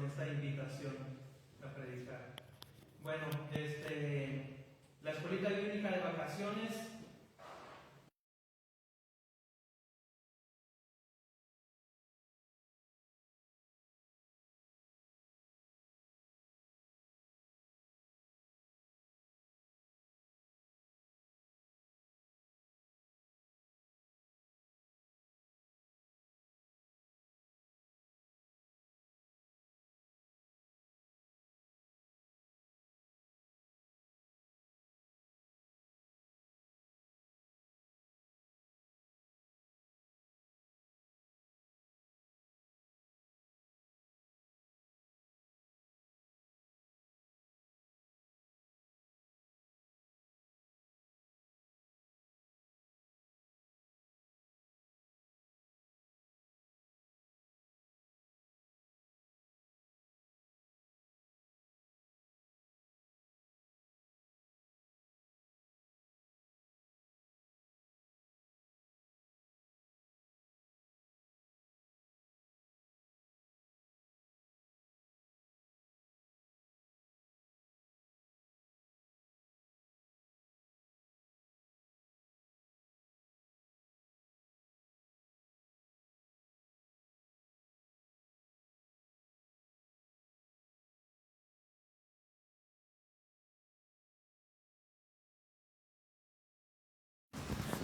esta invitación a predicar. Bueno, la escuelita bíblica de vacaciones.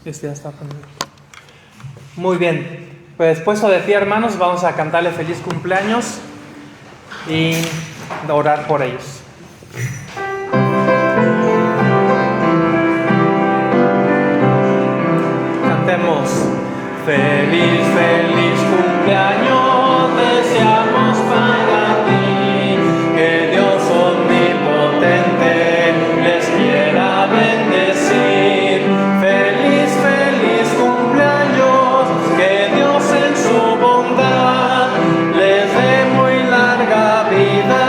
Ya está poniendo. Muy bien, pues puesto de pie, hermanos, vamos a cantarle feliz cumpleaños y orar por ellos. Cantemos: feliz, feliz cumpleaños, deseamos para ti, que Dios omnipotente les quiera bendecir. Feliz, feliz cumpleaños, que Dios en su bondad les dé muy larga vida,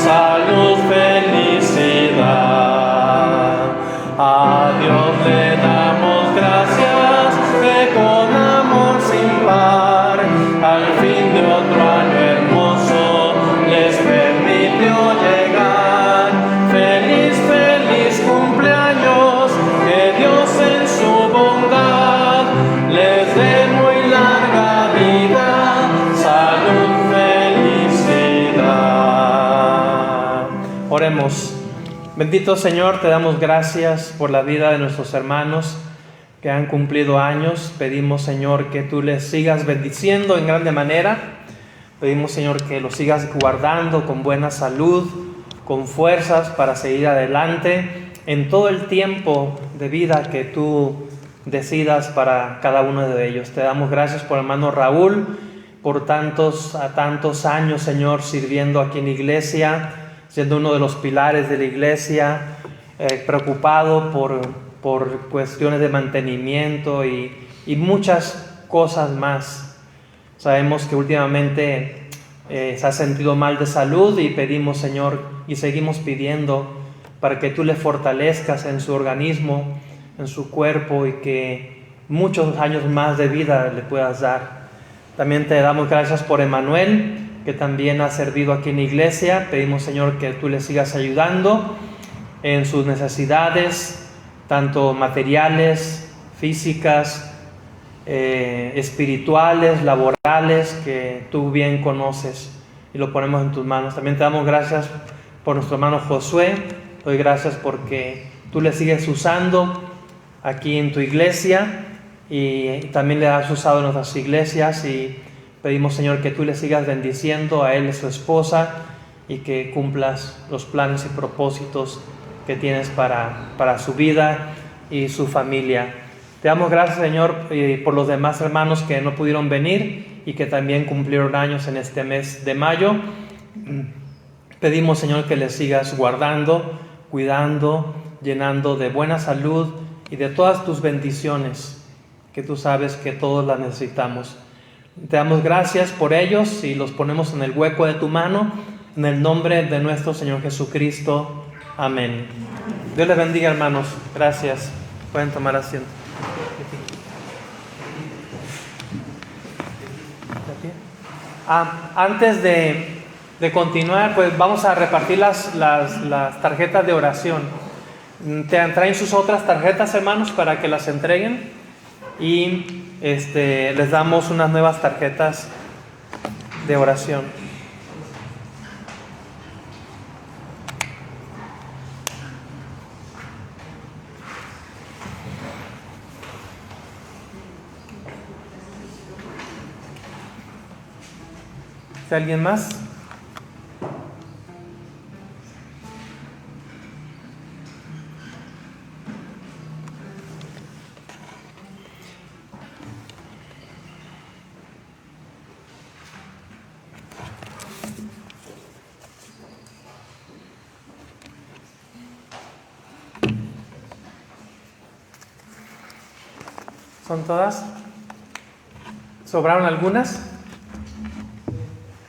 salud, felicidad. A Dios le damos gracias, que con amor sin par, al fin de otro año hermoso, les permitió llegar. Feliz, feliz cumpleaños, que Dios en su bondad les dé muy larga vida, salud, felicidad. Oremos. Bendito Señor, te damos gracias por la vida de nuestros hermanos que han cumplido años. Pedimos, Señor, que tú les sigas bendiciendo en grande manera. Pedimos, Señor, que los sigas guardando con buena salud, con fuerzas para seguir adelante en todo el tiempo de vida que tú decidas para cada uno de ellos. Te damos gracias por el hermano Raúl, por tantos años, Señor, sirviendo aquí en la iglesia, siendo uno de los pilares de la iglesia, preocupado por cuestiones de mantenimiento y muchas cosas más. Sabemos que últimamente se ha sentido mal de salud y pedimos, Señor, y seguimos pidiendo para que tú le fortalezcas en su organismo, en su cuerpo, y que muchos años más de vida le puedas dar. También te damos gracias por Emanuel, que también ha servido aquí en la iglesia. Pedimos, Señor, que tú le sigas ayudando en sus necesidades, tanto materiales, físicas, espirituales, laborales, que tú bien conoces, y lo ponemos en tus manos. También te damos gracias por nuestro hermano Josué. Doy gracias porque tú le sigues usando aquí en tu iglesia, y también le has usado en nuestras iglesias, y pedimos, Señor, que tú le sigas bendiciendo a él y a su esposa, y que cumplas los planes y propósitos que tienes para su vida y su familia. Te damos gracias, Señor, por los demás hermanos que no pudieron venir y que también cumplieron años en este mes de mayo. Pedimos, Señor, que les sigas guardando, cuidando, llenando de buena salud y de todas tus bendiciones, que tú sabes que todos las necesitamos. Te damos gracias por ellos y los ponemos en el hueco de tu mano, en el nombre de nuestro Señor Jesucristo. Amén. Dios les bendiga, hermanos. Gracias. Pueden tomar asiento. Antes de de continuar, pues vamos a repartir las tarjetas de oración. Traen sus otras tarjetas, hermanos, para que las entreguen, y les damos unas nuevas tarjetas de oración. ¿Alguien más? ¿Son todas? ¿Sobraron algunas?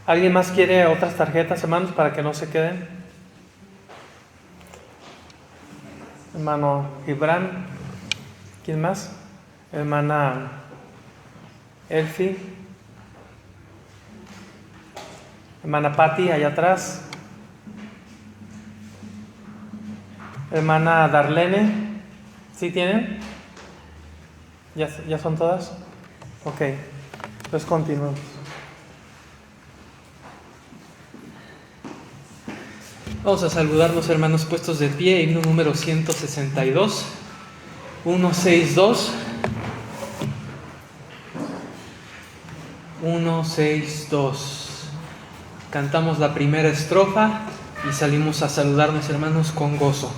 ¿Alguien más quiere otras tarjetas, hermanos, para que no se queden? Hermano Gibran. ¿Quién más? Hermana Elfi. Hermana Patti, allá atrás. Hermana Darlene. ¿Sí tienen? ¿Ya son todas? Ok, pues continuamos. Vamos a saludarnos, hermanos, puestos de pie. Himno número 162, 162, 162. Cantamos la primera estrofa y salimos a saludarnos, hermanos, con gozo.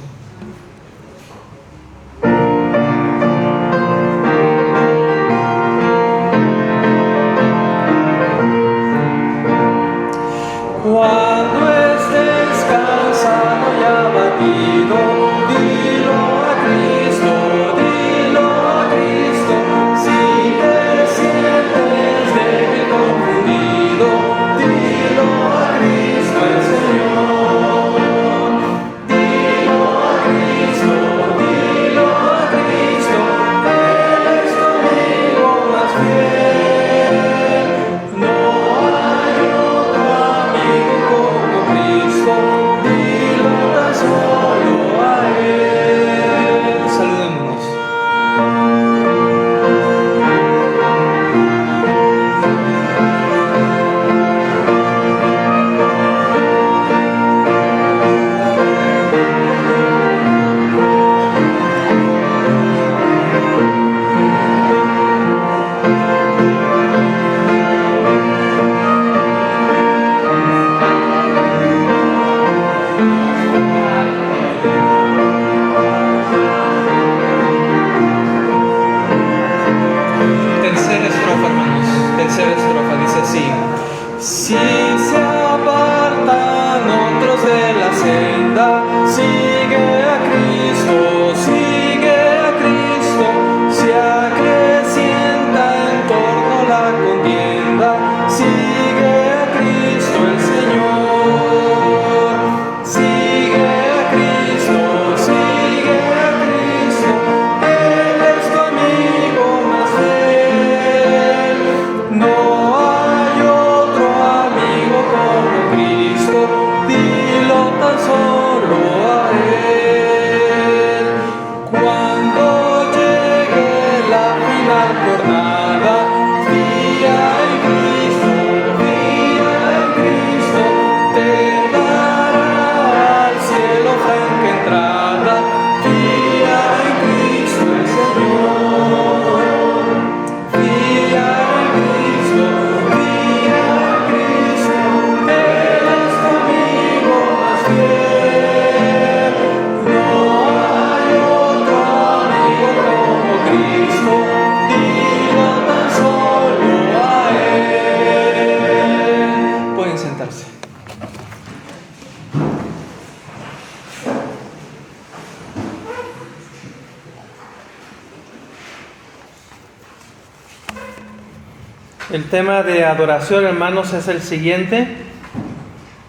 El tema de adoración, hermanos, es el siguiente.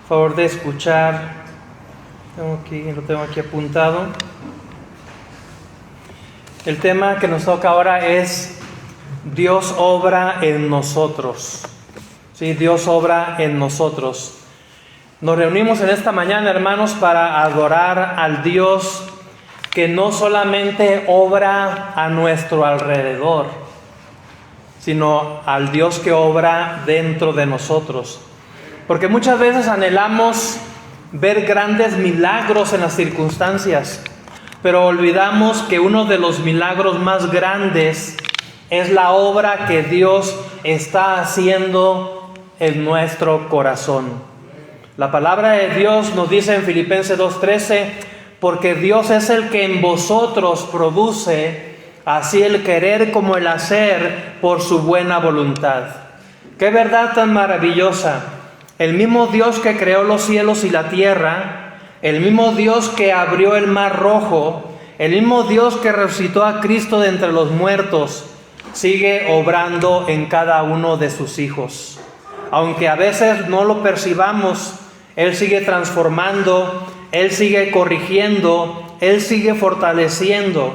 Por favor de escuchar. Lo tengo aquí apuntado. El tema que nos toca ahora es Dios obra en nosotros. Sí, Dios obra en nosotros. Nos reunimos en esta mañana, hermanos, para adorar al Dios que no solamente obra a nuestro alrededor, sino al Dios que obra dentro de nosotros. Porque muchas veces anhelamos ver grandes milagros en las circunstancias, pero olvidamos que uno de los milagros más grandes es la obra que Dios está haciendo en nuestro corazón. La palabra de Dios nos dice en Filipenses 2:13, porque Dios es el que en vosotros produce así el querer como el hacer por su buena voluntad. ¡Qué verdad tan maravillosa! El mismo Dios que creó los cielos y la tierra, el mismo Dios que abrió el mar rojo, el mismo Dios que resucitó a Cristo de entre los muertos, sigue obrando en cada uno de sus hijos. Aunque a veces no lo percibamos, Él sigue transformando, Él sigue corrigiendo, Él sigue fortaleciendo,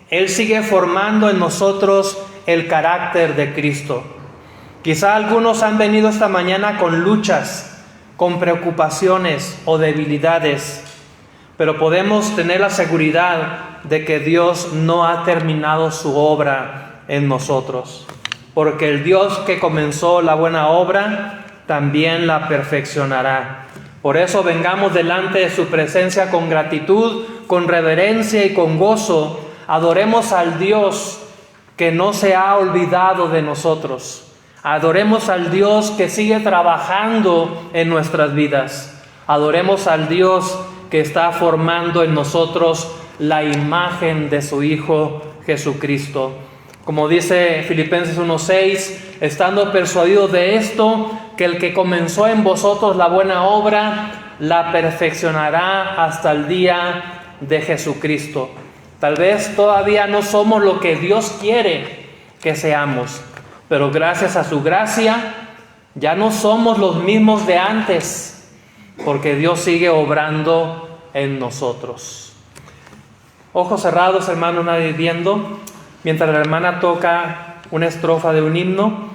Él sigue formando en nosotros el carácter de Cristo. Quizá algunos han venido esta mañana con luchas, con preocupaciones o debilidades, pero podemos tener la seguridad de que Dios no ha terminado su obra en nosotros, porque el Dios que comenzó la buena obra también la perfeccionará. Por eso vengamos delante de su presencia con gratitud, con reverencia y con gozo. Adoremos al Dios que no se ha olvidado de nosotros. Adoremos al Dios que sigue trabajando en nuestras vidas. Adoremos al Dios que está formando en nosotros la imagen de su Hijo Jesucristo. Como dice Filipenses 1:6, estando persuadidos de esto, que el que comenzó en vosotros la buena obra, la perfeccionará hasta el día de Jesucristo. Tal vez todavía no somos lo que Dios quiere que seamos, pero gracias a su gracia, ya no somos los mismos de antes, porque Dios sigue obrando en nosotros. Ojos cerrados, hermano, nadie viendo. Mientras la hermana toca una estrofa de un himno,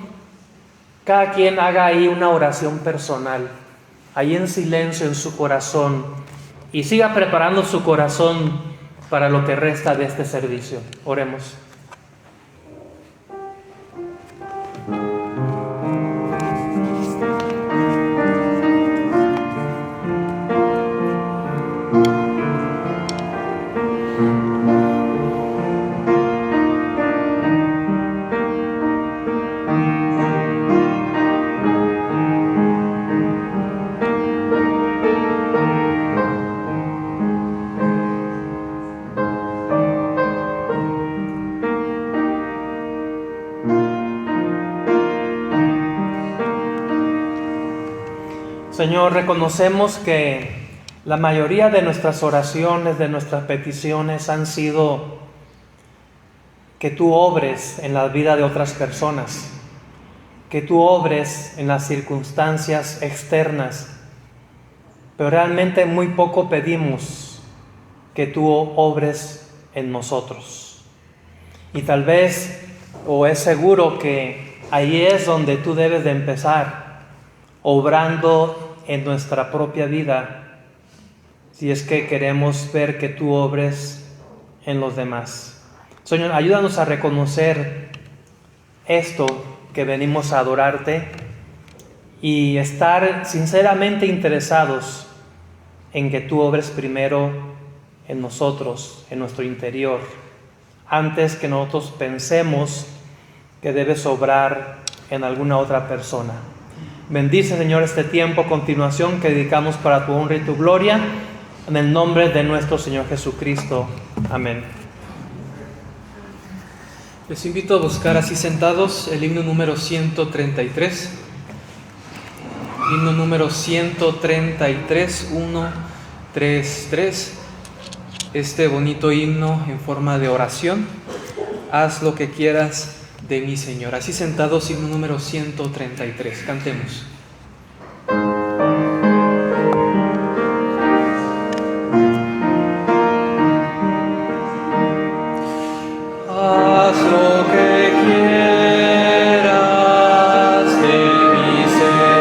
cada quien haga ahí una oración personal, ahí en silencio en su corazón, y siga preparando su corazón para lo que resta de este servicio. Oremos. Señor, reconocemos que la mayoría de nuestras oraciones, de nuestras peticiones han sido que tú obres en la vida de otras personas, que tú obres en las circunstancias externas, pero realmente muy poco pedimos que tú obres en nosotros. Y tal vez, o es seguro que ahí es donde tú debes de empezar, obrando en nuestra propia vida, si es que queremos ver que tú obres en los demás. Señor, ayúdanos a reconocer esto que venimos a adorarte y estar sinceramente interesados en que tú obres primero en nosotros, en nuestro interior, antes que nosotros pensemos que debes obrar en alguna otra persona. Bendice, Señor, este tiempo a continuación que dedicamos para tu honra y tu gloria, en el nombre de nuestro Señor Jesucristo. Amén. Les invito a buscar así sentados el himno número 133. Himno número 133, 133. Este bonito himno en forma de oración. Haz lo que quieras de mí, Señor. Así sentados, himno número 133. Cantemos. Haz lo que quieras de mí, Señor.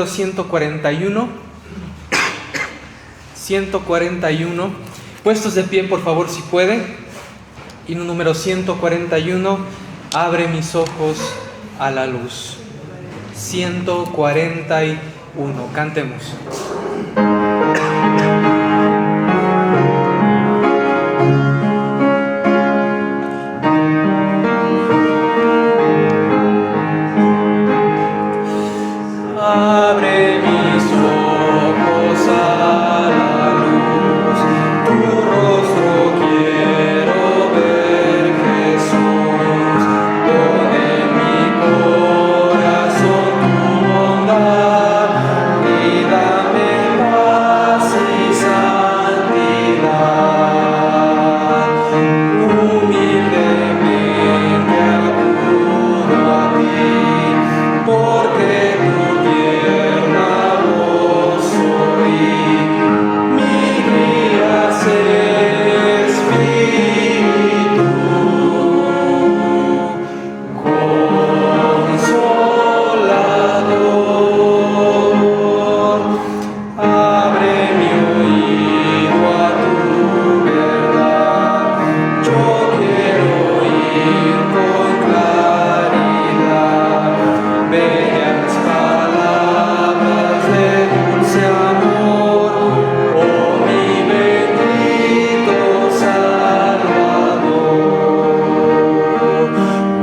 número 141. 141. Puestos de pie, por favor, si pueden. Himno número 141. Abre mis ojos a la luz. 141. Cantemos. Abre mis ojos a la luz, tu rostro quiero ver, Jesús. Pon en mi corazón tu bondad y dame paz y santidad. Humildemente acudo a ti, porque tu tierna voz oí. Mi guía es Espíritu Consolador. Abre mi oído a tu verdad. Yo quiero oír con claridad bellas palabras de dulce amor, oh mi bendito Salvador.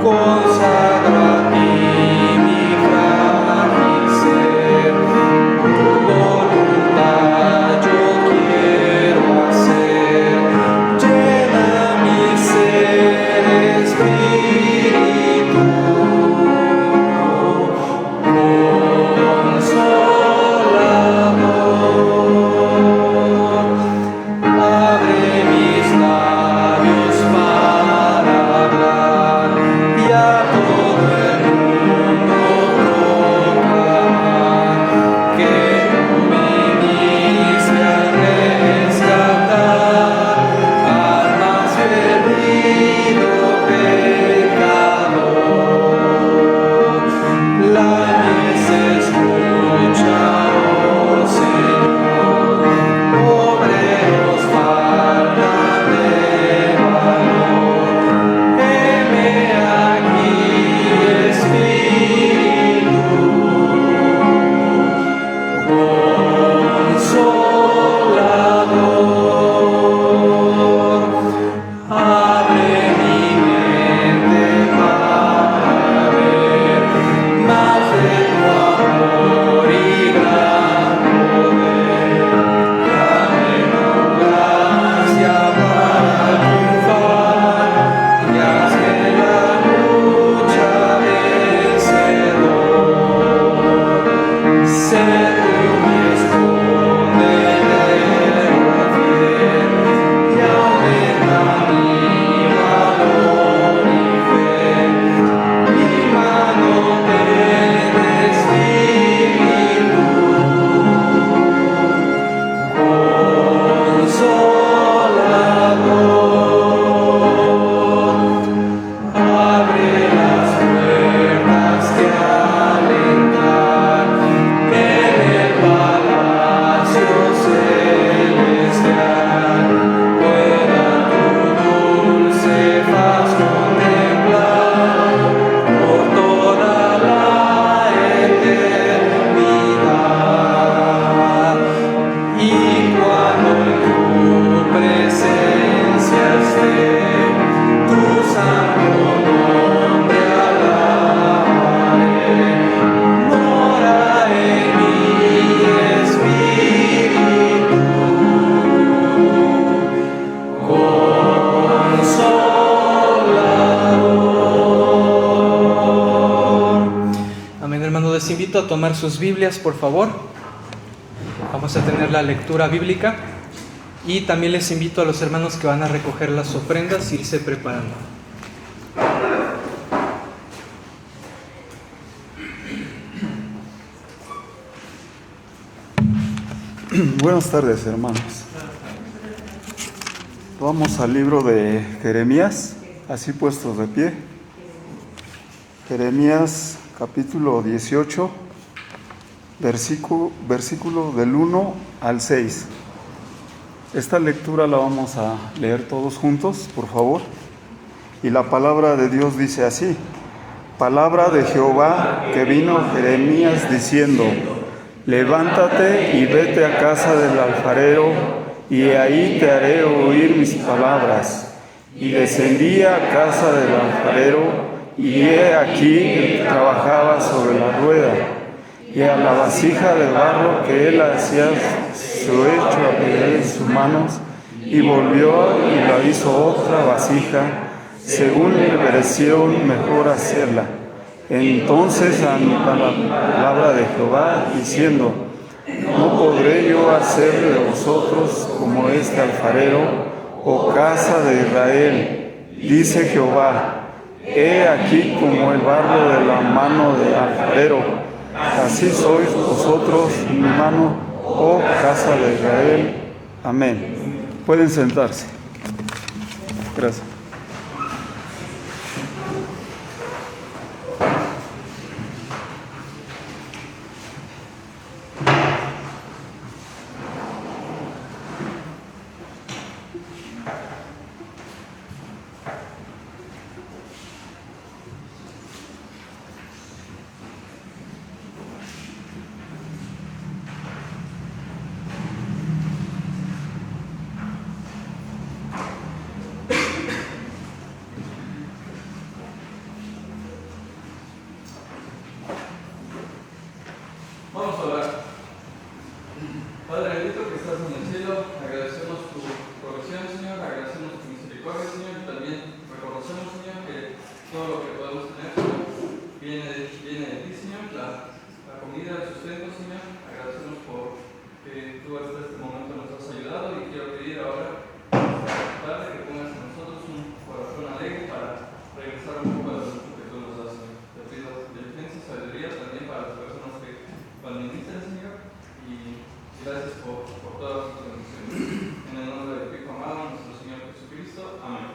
Consagro a ti mi frágil ser, tu voluntad yo quiero hacer. Llena mi ser, Espíritu Consolador. Abre mis labios para hablar y a todo el mundo proclamar que tú viniste a rescatar al más perdido pecador. La mies escucha, oh Señor, obreros faltan de valor. Heme aquí, Espíritu Consolador. Abre mi mente para ver más de tu amor y gran poder. Dame tu gracia para triunfar y hazme la lucha vencedor. Sé tú mi escondedero fiel y aumenta mi valor y fe. Mi mano ten, Espíritu Consolador. Abre las puertas que al entrar en el palacio celestial pueda tu dulce faz contemplar por toda la eternidad. Y cuando en tu presencia esté, tu santo nombre alabaré. Mora en mí, Espíritu Consolador. Amén, hermano. Les invito a tomar sus Biblias, por favor. Vamos a tener la lectura bíblica y también les invito a los hermanos que van a recoger las ofrendas a irse preparando. Buenas tardes, hermanos. Vamos al libro de Jeremías, así puestos de pie. Jeremías capítulo 18, versículo del 1 al 6. Esta lectura la vamos a leer todos juntos, por favor. Y la palabra de Dios dice así: palabra de Jehová que vino a Jeremías diciendo: levántate y vete a casa del alfarero, y ahí te haré oír mis palabras. Y descendí a casa del alfarero, y he aquí que trabajaba sobre la rueda, y a la vasija de barro que él hacía su hecho a en sus manos, y volvió y la hizo otra vasija, según le pareció mejor hacerla. Entonces anotó la palabra de Jehová, diciendo: no podré yo hacer de vosotros como este alfarero, oh casa de Israel, dice Jehová. He aquí como el barro de la mano del alfarero, así sois vosotros en mi mano, oh casa de Israel. Amén. Pueden sentarse. Gracias. Vamos a orar. Padre bendito que estás en el cielo, agradecemos tu provisión, Señor, agradecemos tu misericordia, Señor, y también reconocemos, Señor, que todo lo que podemos tener viene de ti, Señor, la comida, el sustento, Señor. Agradecemos por que tú hasta este momento nos has ayudado, y quiero pedir ahora, esta tarde, que pongas en nosotros un corazón alegre para regresar un poco a lo que tú nos das, Señor. Te pido inteligencia y sabiduría también para las personas que administra, Señor, y gracias por todas tus bendiciones. En el nombre de tu Hijo amado, nuestro Señor Jesucristo. Amén.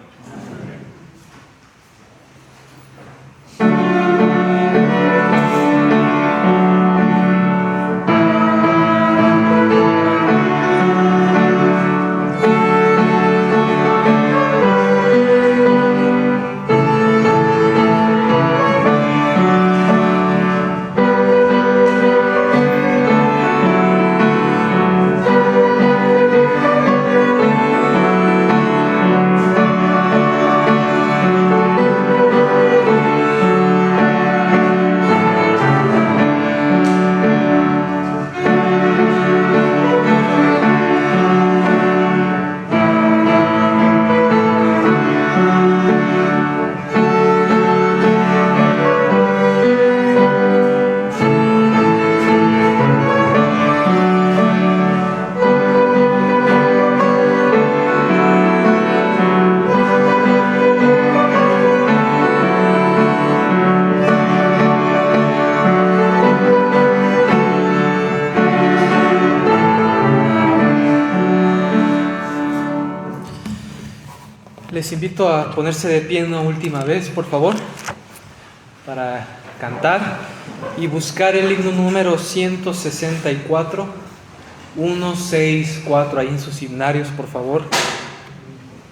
Les invito a ponerse de pie una última vez, por favor, para cantar y buscar el himno número 164, 164, ahí en sus himnarios, por favor.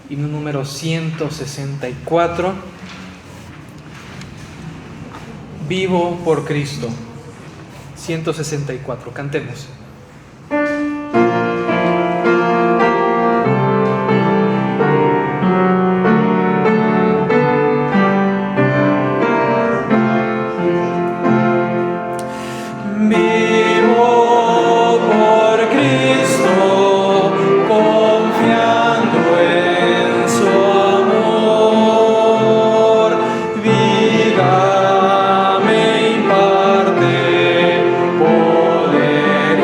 Himno número 164, Vivo por Cristo. 164, cantemos. Poder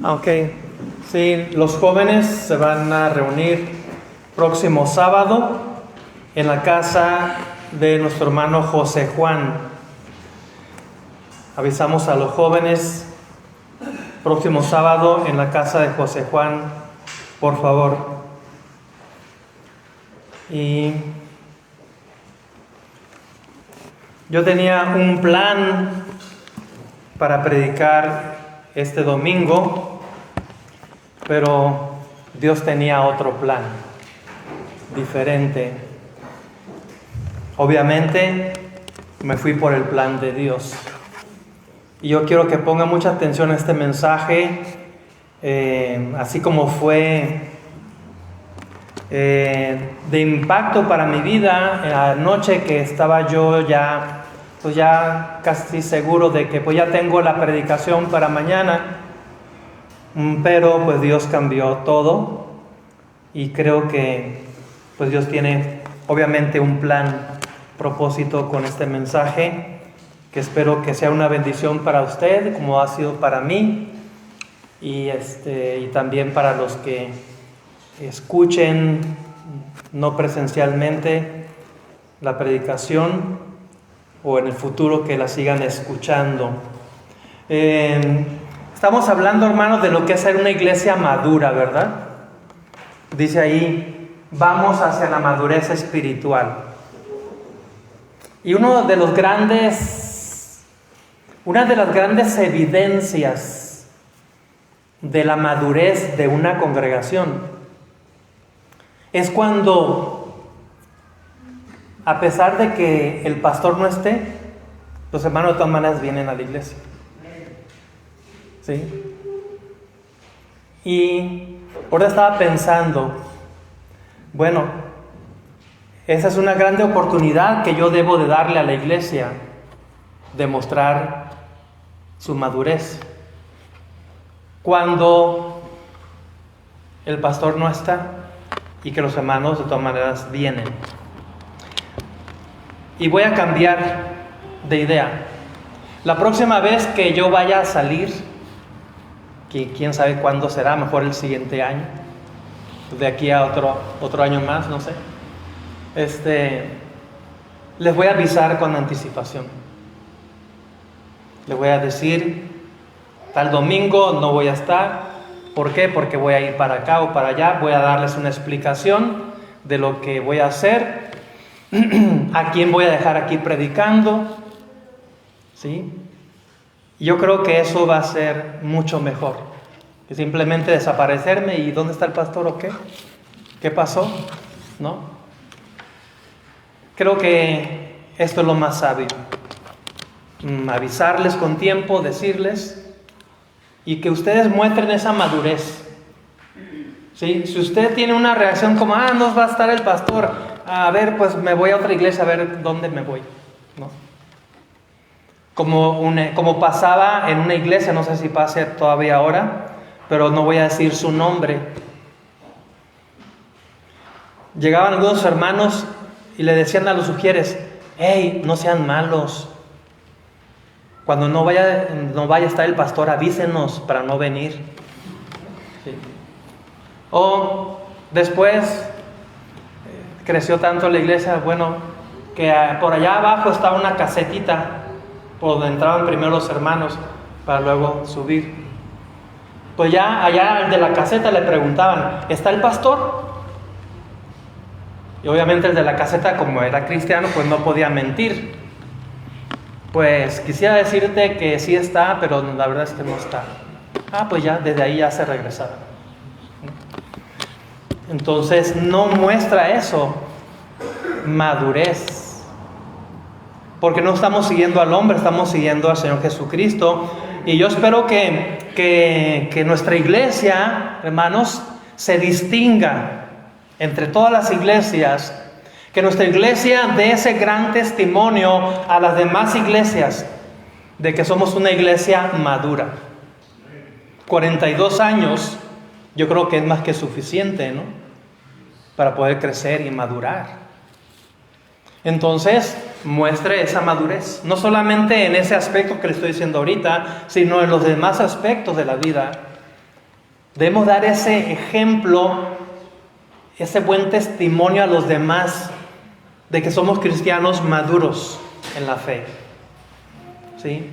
Ok, sí, los jóvenes se van a reunir próximo sábado en la casa de nuestro hermano José Juan. Avisamos a los jóvenes, próximo sábado en la casa de José Juan, por favor. Y yo tenía un plan para predicar este domingo, pero Dios tenía otro plan, diferente. Obviamente me fui por el plan de Dios. Y yo quiero que pongan mucha atención a este mensaje, así como fue de impacto para mi vida anoche, que estaba yo ya casi seguro de que pues ya tengo la predicación para mañana, pero pues Dios cambió todo y creo que pues Dios tiene obviamente un plan, propósito con este mensaje, que espero que sea una bendición para usted como ha sido para mí, y también para los que escuchen no presencialmente la predicación o en el futuro que la sigan escuchando. Estamos hablando, hermanos, de lo que es ser una iglesia madura, ¿verdad? Dice ahí, vamos hacia la madurez espiritual. Y una de las grandes evidencias de la madurez de una congregación es cuando, a pesar de que el pastor no esté, los hermanos de todas maneras vienen a la iglesia. ¿Sí? Y ahora estaba pensando, bueno, esa es una grande oportunidad que yo debo de darle a la iglesia, de mostrar su madurez. Cuando el pastor no está y que los hermanos de todas maneras vienen. Y voy a cambiar de idea. La próxima vez que yo vaya a salir, que quién sabe cuándo será, mejor el siguiente año, de aquí a otro año más, no sé. Les voy a avisar con anticipación. Les voy a decir, tal domingo no voy a estar. ¿Por qué? Porque voy a ir para acá o para allá. Voy a darles una explicación de lo que voy a hacer, a quién voy a dejar aquí predicando, ¿sí? Yo creo que eso va a ser mucho mejor que simplemente desaparecerme y ¿dónde está el pastor o qué? ¿Qué pasó? ¿No? Creo que esto es lo más sabio. Avisarles con tiempo, decirles, y que ustedes muestren esa madurez. ¿Sí? Si usted tiene una reacción como, no va a estar el pastor, a ver, pues me voy a otra iglesia a ver dónde me voy, ¿no? Como pasaba en una iglesia, no sé si pase todavía ahora, pero no voy a decir su nombre. Llegaban algunos hermanos y le decían a los sugieres, hey, no sean malos. Cuando no vaya a estar el pastor, avísenos para no venir. ¿Sí? O después creció tanto la iglesia, bueno, que por allá abajo estaba una casetita por donde entraban primero los hermanos para luego subir. Pues ya allá el de la caseta le preguntaban, ¿está el pastor? Y obviamente el de la caseta, como era cristiano, pues no podía mentir. Pues quisiera decirte que sí está, pero la verdad es que no está. Pues ya, desde ahí ya se regresaron. Entonces no muestra eso, madurez. Porque no estamos siguiendo al hombre, estamos siguiendo al Señor Jesucristo. Y yo espero que nuestra iglesia, hermanos, se distinga entre todas las iglesias. Que nuestra iglesia dé ese gran testimonio a las demás iglesias de que somos una iglesia madura. 42 años, yo creo que es más que suficiente, ¿no? Para poder crecer y madurar. Entonces, muestre esa madurez, no solamente en ese aspecto que le estoy diciendo ahorita, sino en los demás aspectos de la vida. Debemos dar ese ejemplo, ese buen testimonio a los demás de que somos cristianos maduros en la fe. ¿Sí?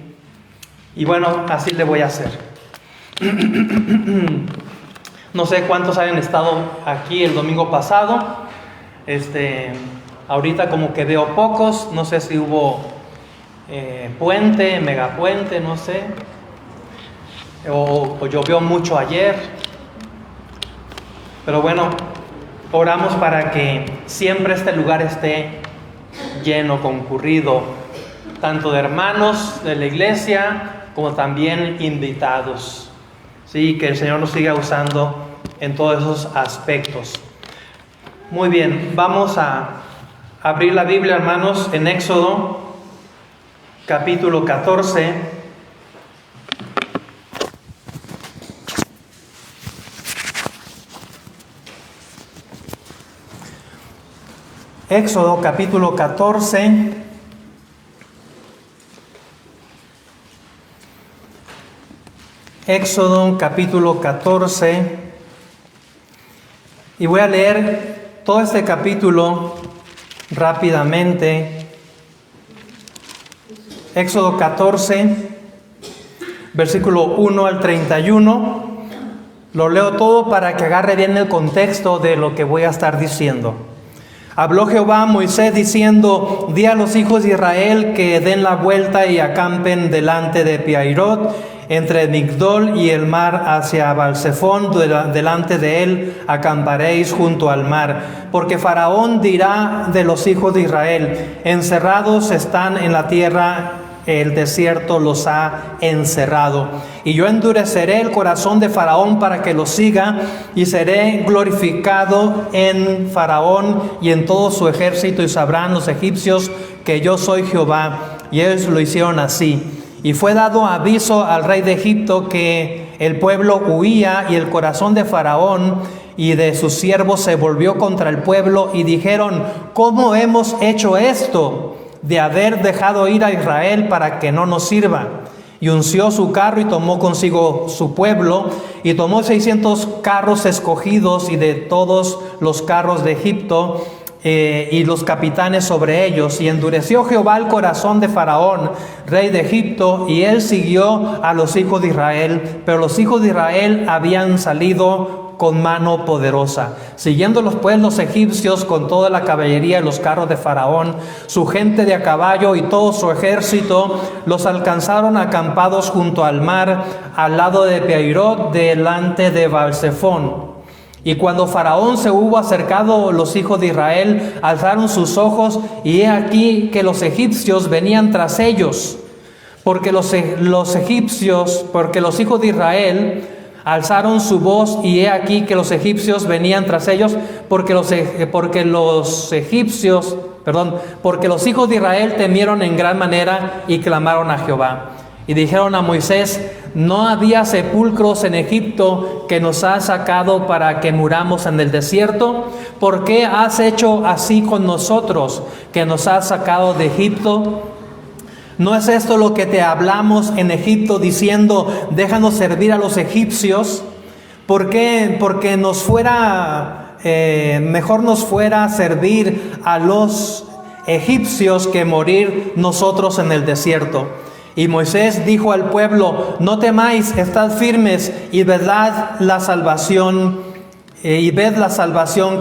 Y bueno, así le voy a hacer. No sé cuántos hayan estado aquí el domingo pasado. Ahorita como que veo pocos. No sé si hubo puente, megapuente, no sé. O llovió mucho ayer. Pero bueno, oramos para que siempre este lugar esté lleno, concurrido, tanto de hermanos de la iglesia como también invitados. Sí, que el Señor nos siga usando en todos esos aspectos. Muy bien, vamos a abrir la Biblia, hermanos, en Éxodo, capítulo 14. Éxodo, capítulo 14. Éxodo capítulo 14, y voy a leer todo este capítulo rápidamente. Éxodo 14, versículo 1 al 31. Lo leo todo para que agarre bien el contexto de lo que voy a estar diciendo. Habló Jehová a Moisés diciendo: di a los hijos de Israel que den la vuelta y acampen delante de Pihairot, entre Migdol y el mar hacia Baal-Zephón. Delante de él acamparéis junto al mar. Porque Faraón dirá de los hijos de Israel: encerrados están en la tierra, el desierto los ha encerrado. Y yo endureceré el corazón de Faraón para que los siga, y seré glorificado en Faraón y en todo su ejército, y sabrán los egipcios que yo soy Jehová. Y ellos lo hicieron así. Y fue dado aviso al rey de Egipto que el pueblo huía, y el corazón de Faraón y de sus siervos se volvió contra el pueblo, y dijeron: ¿cómo hemos hecho esto, de haber dejado ir a Israel para que no nos sirva? Y unció su carro y tomó consigo su pueblo, y tomó 600 carros escogidos y de todos los carros de Egipto, y los capitanes sobre ellos. Y endureció Jehová el corazón de Faraón, rey de Egipto, y él siguió a los hijos de Israel. Pero los hijos de Israel habían salido con mano poderosa. Siguiéndolos pues los egipcios con toda la caballería y los carros de Faraón, su gente de a caballo y todo su ejército, los alcanzaron acampados junto al mar, al lado de Pihairot, delante de Baal-Zephón. Y cuando Faraón se hubo acercado, los hijos de Israel alzaron sus ojos, y he aquí que los egipcios venían tras ellos. Porque los hijos de Israel alzaron su voz, y he aquí que los egipcios venían tras ellos, porque los hijos de Israel temieron en gran manera y clamaron a Jehová. Y dijeron a Moisés: ¿no había sepulcros en Egipto que nos has sacado para que muramos en el desierto? ¿Por qué has hecho así con nosotros, que nos has sacado de Egipto? ¿No es esto lo que te hablamos en Egipto, diciendo: déjanos servir a los egipcios? ¿Por qué? Porque mejor nos fuera servir a los egipcios que morir nosotros en el desierto. Y Moisés dijo al pueblo: no temáis, estad firmes y ved la salvación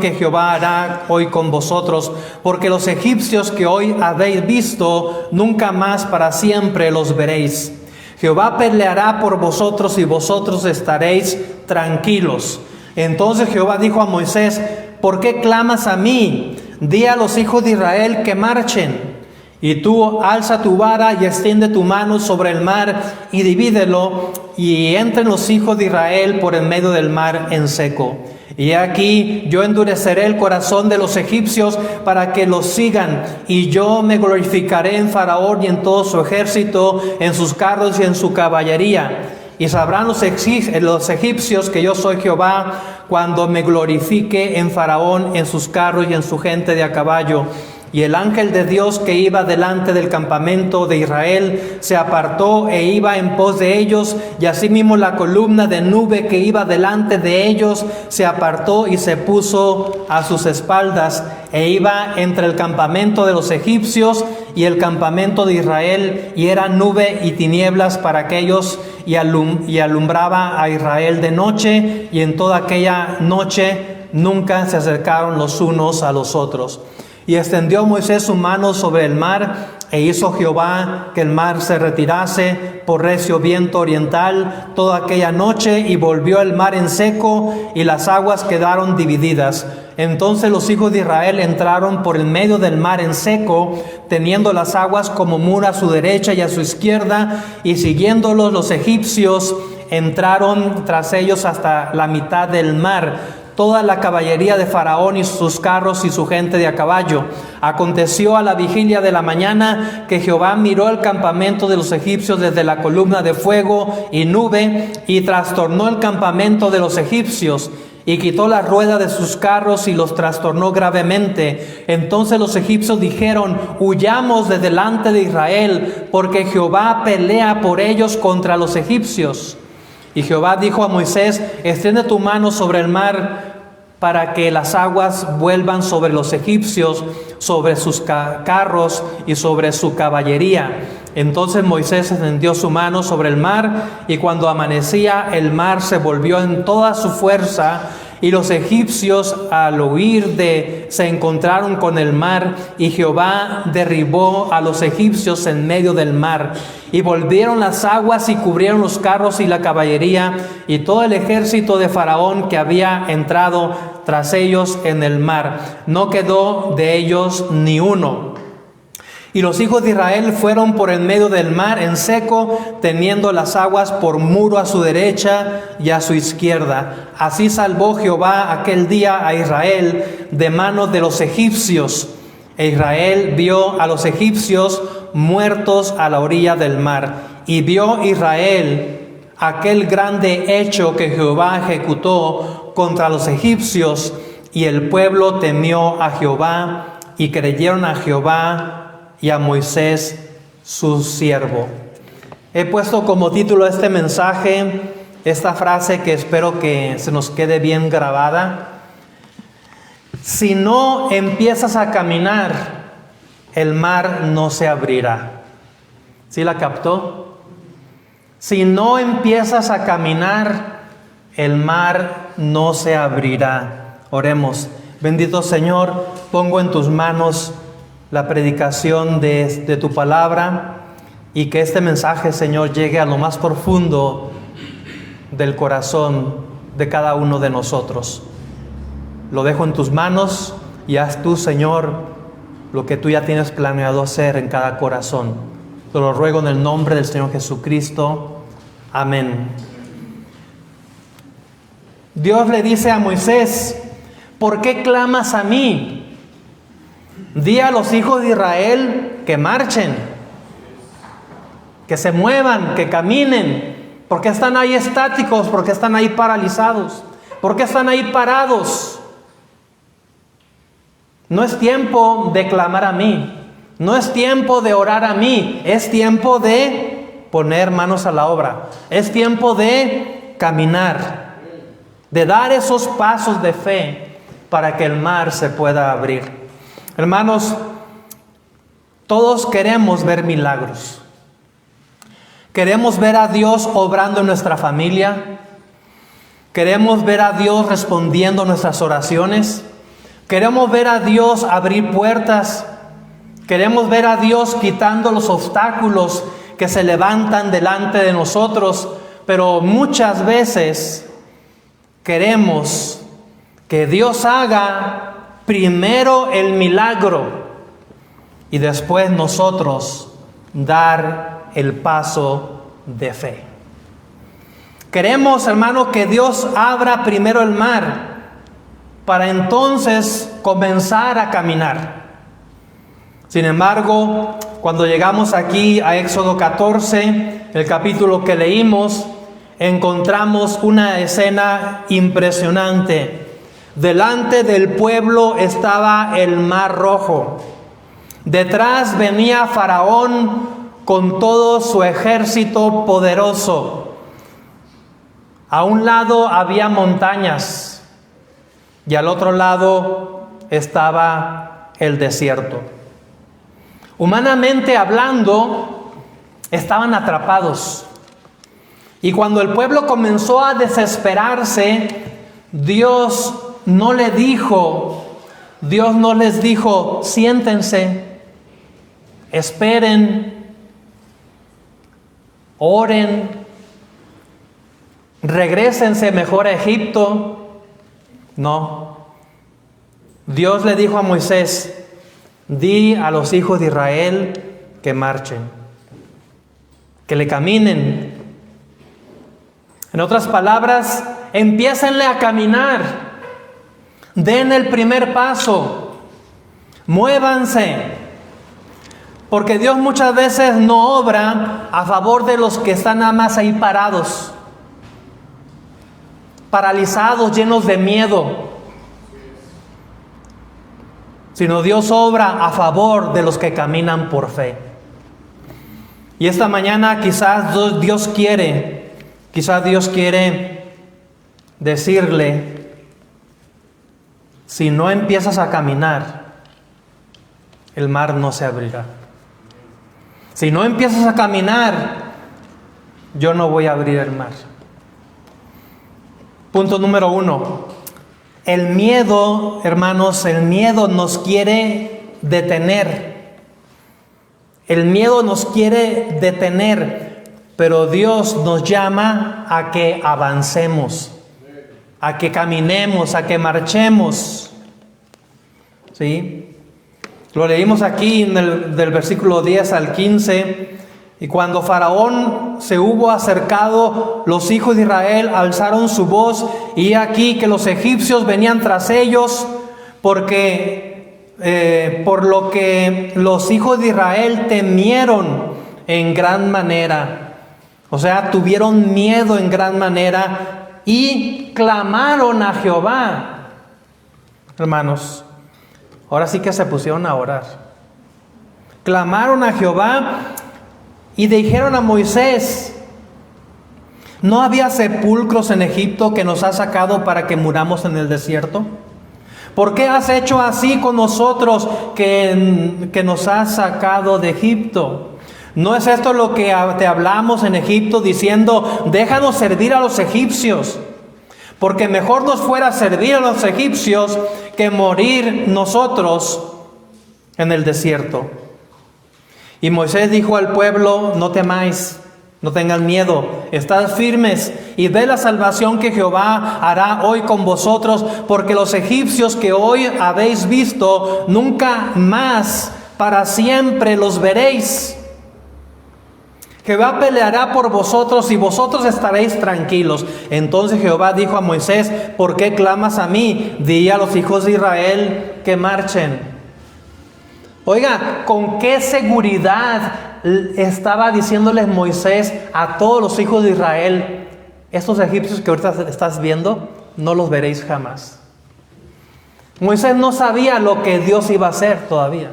que Jehová hará hoy con vosotros, porque los egipcios que hoy habéis visto, nunca más para siempre los veréis. Jehová peleará por vosotros y vosotros estaréis tranquilos. Entonces Jehová dijo a Moisés: ¿por qué clamas a mí? Di a los hijos de Israel que marchen. Y tú alza tu vara y extiende tu mano sobre el mar y divídelo, y entren los hijos de Israel por en medio del mar en seco. Y aquí yo endureceré el corazón de los egipcios para que los sigan, y yo me glorificaré en Faraón y en todo su ejército, en sus carros y en su caballería. Y sabrán los egipcios que yo soy Jehová, cuando me glorifique en Faraón, en sus carros y en su gente de a caballo. Y el ángel de Dios que iba delante del campamento de Israel se apartó e iba en pos de ellos, y asimismo la columna de nube que iba delante de ellos se apartó y se puso a sus espaldas, e iba entre el campamento de los egipcios y el campamento de Israel, y era nube y tinieblas para aquellos, y alumbraba a Israel de noche, y en toda aquella noche nunca se acercaron los unos a los otros. Y extendió Moisés su mano sobre el mar, e hizo Jehová que el mar se retirase por recio viento oriental toda aquella noche, y volvió el mar en seco, y las aguas quedaron divididas. Entonces los hijos de Israel entraron por el medio del mar en seco, teniendo las aguas como muro a su derecha y a su izquierda, y siguiéndolos los egipcios entraron tras ellos hasta la mitad del mar, toda la caballería de Faraón y sus carros y su gente de a caballo. Aconteció a la vigilia de la mañana que Jehová miró el campamento de los egipcios desde la columna de fuego y nube, y trastornó el campamento de los egipcios, y quitó la rueda de sus carros y los trastornó gravemente. Entonces los egipcios dijeron: huyamos de delante de Israel, porque Jehová pelea por ellos contra los egipcios. Y Jehová dijo a Moisés: extiende tu mano sobre el mar, para que las aguas vuelvan sobre los egipcios, sobre sus carros y sobre su caballería. Entonces Moisés extendió su mano sobre el mar, y cuando amanecía el mar se volvió en toda su fuerza, y los egipcios al huir se encontraron con el mar, y Jehová derribó a los egipcios en medio del mar. Y volvieron las aguas y cubrieron los carros y la caballería y todo el ejército de Faraón que había entrado tras ellos en el mar. No quedó de ellos ni uno. Y los hijos de Israel fueron por el medio del mar en seco, teniendo las aguas por muro a su derecha y a su izquierda. Así salvó Jehová aquel día a Israel de manos de los egipcios. E Israel vio a los egipcios muertos a la orilla del mar. Y vio Israel aquel grande hecho que Jehová ejecutó contra los egipcios, y el pueblo temió a Jehová, y creyeron a Jehová y a Moisés su siervo. He puesto como título de este mensaje esta frase que espero que se nos quede bien grabada: si no empiezas a caminar, el mar no se abrirá. ¿Sí la captó? Si no empiezas a caminar, el mar no se abrirá. Oremos. Bendito Señor, pongo en tus manos la predicación de tu palabra, y que este mensaje, Señor, llegue a lo más profundo del corazón de cada uno de nosotros. Lo dejo en tus manos, y haz tú, Señor, lo que tú ya tienes planeado hacer en cada corazón. Te lo ruego en el nombre del Señor Jesucristo. Amén. Dios le dice a Moisés: ¿por qué clamas a mí? Di a los hijos de Israel que marchen, que se muevan, que caminen. ¿Por qué están ahí estáticos? ¿Por qué están ahí paralizados? ¿Por qué están ahí parados? No es tiempo de clamar a mí. No es tiempo de orar a mí. Es tiempo de poner manos a la obra. Es tiempo de caminar, de dar esos pasos de fe para que el mar se pueda abrir. Hermanos, todos queremos ver milagros. Queremos ver a Dios obrando en nuestra familia. Queremos ver a Dios respondiendo nuestras oraciones. Queremos ver a Dios abrir puertas. Queremos ver a Dios quitando los obstáculos que se levantan delante de nosotros. Pero muchas veces queremos que Dios haga primero el milagro y después nosotros dar el paso de fe. Queremos, hermano, que Dios abra primero el mar para entonces comenzar a caminar. Sin embargo, cuando llegamos aquí a Éxodo 14, el capítulo que leímos, encontramos una escena impresionante. Delante del pueblo estaba el mar rojo. Detrás venía Faraón con todo su ejército poderoso. A un lado había montañas y al otro lado estaba el desierto. Humanamente hablando, estaban atrapados. Y cuando el pueblo comenzó a desesperarse, Dios no les dijo, siéntense, esperen, oren, regrésense mejor a Egipto. No. Dios le dijo a Moisés, di a los hijos de Israel que marchen, que le caminen. En otras palabras, empiécenle a caminar, den el primer paso, muévanse, porque Dios muchas veces no obra a favor de los que están nada más ahí parados, paralizados, llenos de miedo, sino Dios obra a favor de los que caminan por fe. Y esta mañana quizás Dios quiere decirle, si no empiezas a caminar, el mar no se abrirá. Si no empiezas a caminar, yo no voy a abrir el mar. Punto número 1. El miedo, hermanos, el miedo nos quiere detener. El miedo nos quiere detener, pero Dios nos llama a que avancemos, a que caminemos, a que marchemos. ¿Sí? Lo leímos aquí del versículo 10 al 15. Y cuando Faraón se hubo acercado, los hijos de Israel alzaron su voz, y aquí que los egipcios venían tras ellos, por lo que los hijos de Israel temieron en gran manera. O sea, tuvieron miedo en gran manera y clamaron a Jehová. Hermanos, ahora sí que se pusieron a orar. Clamaron a Jehová y dijeron a Moisés, ¿no había sepulcros en Egipto que nos has sacado para que muramos en el desierto? ¿Por qué has hecho así con nosotros que nos has sacado de Egipto? ¿No es esto lo que te hablamos en Egipto diciendo, déjanos servir a los egipcios? Porque mejor nos fuera servir a los egipcios que morir nosotros en el desierto. Y Moisés dijo al pueblo, no temáis, no tengan miedo, estad firmes y ve la salvación que Jehová hará hoy con vosotros, porque los egipcios que hoy habéis visto, nunca más para siempre los veréis. Jehová peleará por vosotros y vosotros estaréis tranquilos. Entonces Jehová dijo a Moisés, ¿por qué clamas a mí? Di a los hijos de Israel que marchen. Oiga, ¿con qué seguridad estaba diciéndoles Moisés a todos los hijos de Israel? Estos egipcios que ahorita estás viendo, no los veréis jamás. Moisés no sabía lo que Dios iba a hacer todavía.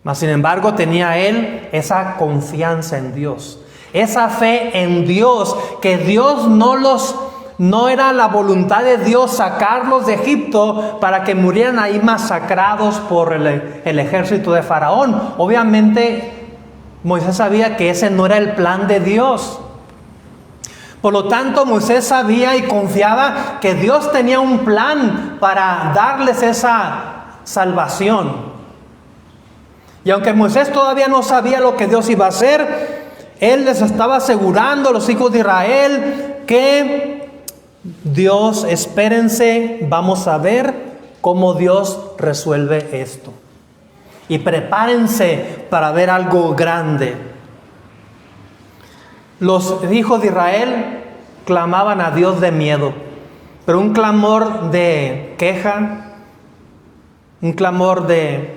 Mas sin embargo tenía él esa confianza en Dios, esa fe en Dios, que Dios no era la voluntad de Dios sacarlos de Egipto para que murieran ahí masacrados por el ejército de Faraón. Obviamente Moisés sabía que ese no era el plan de Dios. Por lo tanto, Moisés sabía y confiaba que Dios tenía un plan para darles esa salvación. Y aunque Moisés todavía no sabía lo que Dios iba a hacer, él les estaba asegurando a los hijos de Israel que Dios, espérense, vamos a ver cómo Dios resuelve esto. Y prepárense para ver algo grande. Los hijos de Israel clamaban a Dios de miedo, pero un clamor de queja, un clamor de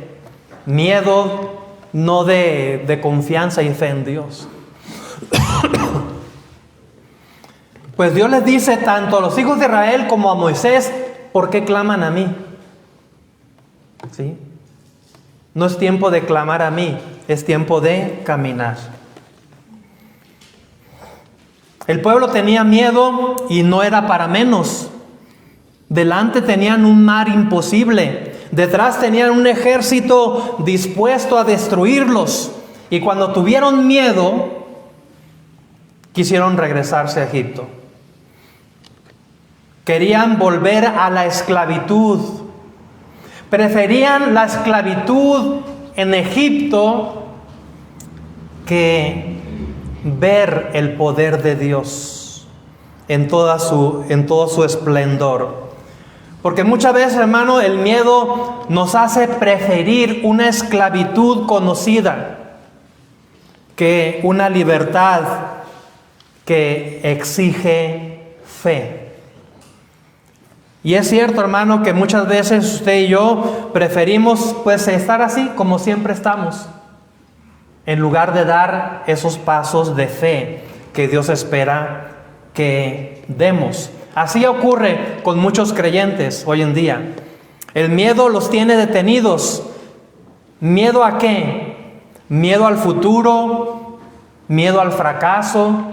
miedo, no de confianza y fe en Dios. Pues Dios les dice tanto a los hijos de Israel como a Moisés, ¿por qué claman a mí? ¿Sí? No es tiempo de clamar a mí, es tiempo de caminar. El pueblo tenía miedo y no era para menos. Delante tenían un mar imposible. Detrás tenían un ejército dispuesto a destruirlos. Y cuando tuvieron miedo, quisieron regresarse a Egipto. Querían volver a la esclavitud. Preferían la esclavitud en Egipto que ver el poder de Dios en todo su esplendor. Porque muchas veces, hermano, el miedo nos hace preferir una esclavitud conocida que una libertad que exige fe. Y es cierto, hermano, que muchas veces usted y yo preferimos pues estar así como siempre estamos, en lugar de dar esos pasos de fe que Dios espera que demos. Así ocurre con muchos creyentes hoy en día. El miedo los tiene detenidos. ¿Miedo a qué? Miedo al futuro, miedo al fracaso,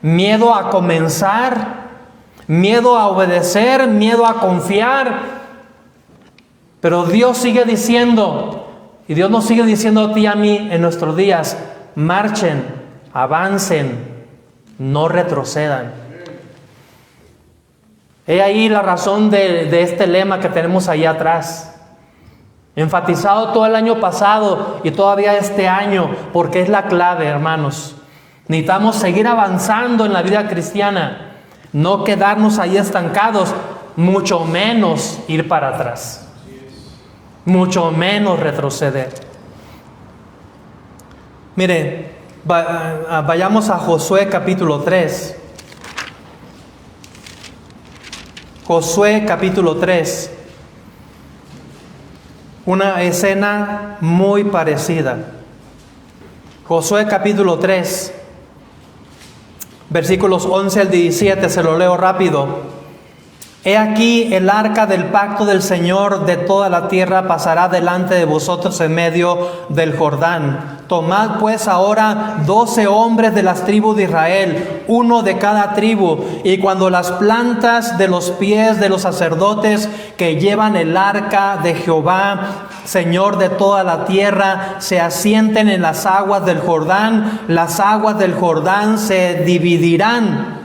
miedo a comenzar, miedo a obedecer, miedo a confiar. Pero Dios sigue diciendo, y Dios nos sigue diciendo a ti y a mí en nuestros días: marchen, avancen, no retrocedan. He ahí la razón de este lema que tenemos ahí atrás, enfatizado todo el año pasado y todavía este año, porque es la clave, hermanos. Necesitamos seguir avanzando en la vida cristiana, no quedarnos ahí estancados, mucho menos ir para atrás, mucho menos retroceder. Mire, vayamos a Josué capítulo 3. Josué capítulo 3. Una escena muy parecida. Josué capítulo 3, versículos 11 al 17, se lo leo rápido. He aquí el arca del pacto del Señor de toda la tierra pasará delante de vosotros en medio del Jordán. Tomad pues ahora 12 hombres de las tribus de Israel, uno de cada tribu, y cuando las plantas de los pies de los sacerdotes que llevan el arca de Jehová, Señor de toda la tierra, se asienten en las aguas del Jordán, las aguas del Jordán se dividirán,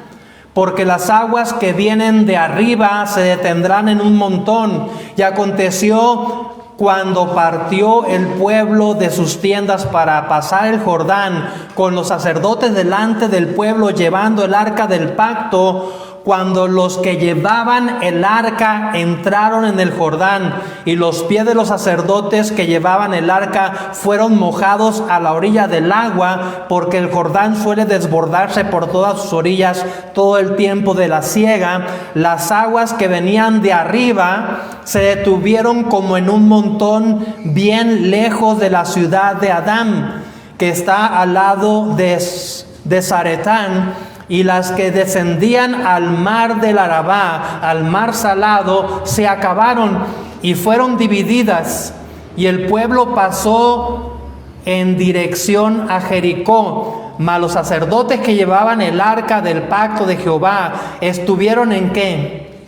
porque las aguas que vienen de arriba se detendrán en un montón. Y aconteció cuando partió el pueblo de sus tiendas para pasar el Jordán, con los sacerdotes delante del pueblo llevando el arca del pacto, cuando los que llevaban el arca entraron en el Jordán, y los pies de los sacerdotes que llevaban el arca fueron mojados a la orilla del agua, porque el Jordán suele desbordarse por todas sus orillas todo el tiempo de la siega, las aguas que venían de arriba se detuvieron como en un montón bien lejos de la ciudad de Adán, que está al lado de Zaretán, y las que descendían al mar del Arabá, al mar salado, se acabaron y fueron divididas. Y el pueblo pasó en dirección a Jericó. Mas los sacerdotes que llevaban el arca del pacto de Jehová estuvieron ¿en qué?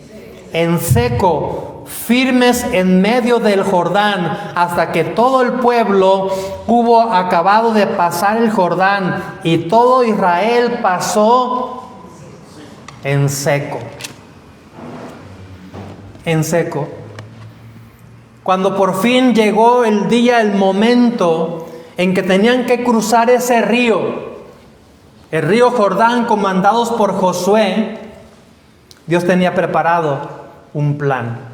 En seco, firmes en medio del Jordán, hasta que todo el pueblo hubo acabado de pasar el Jordán, y todo Israel pasó en seco. En seco. Cuando por fin llegó el día, el momento en que tenían que cruzar ese río, el río Jordán, comandados por Josué, Dios tenía preparado un plan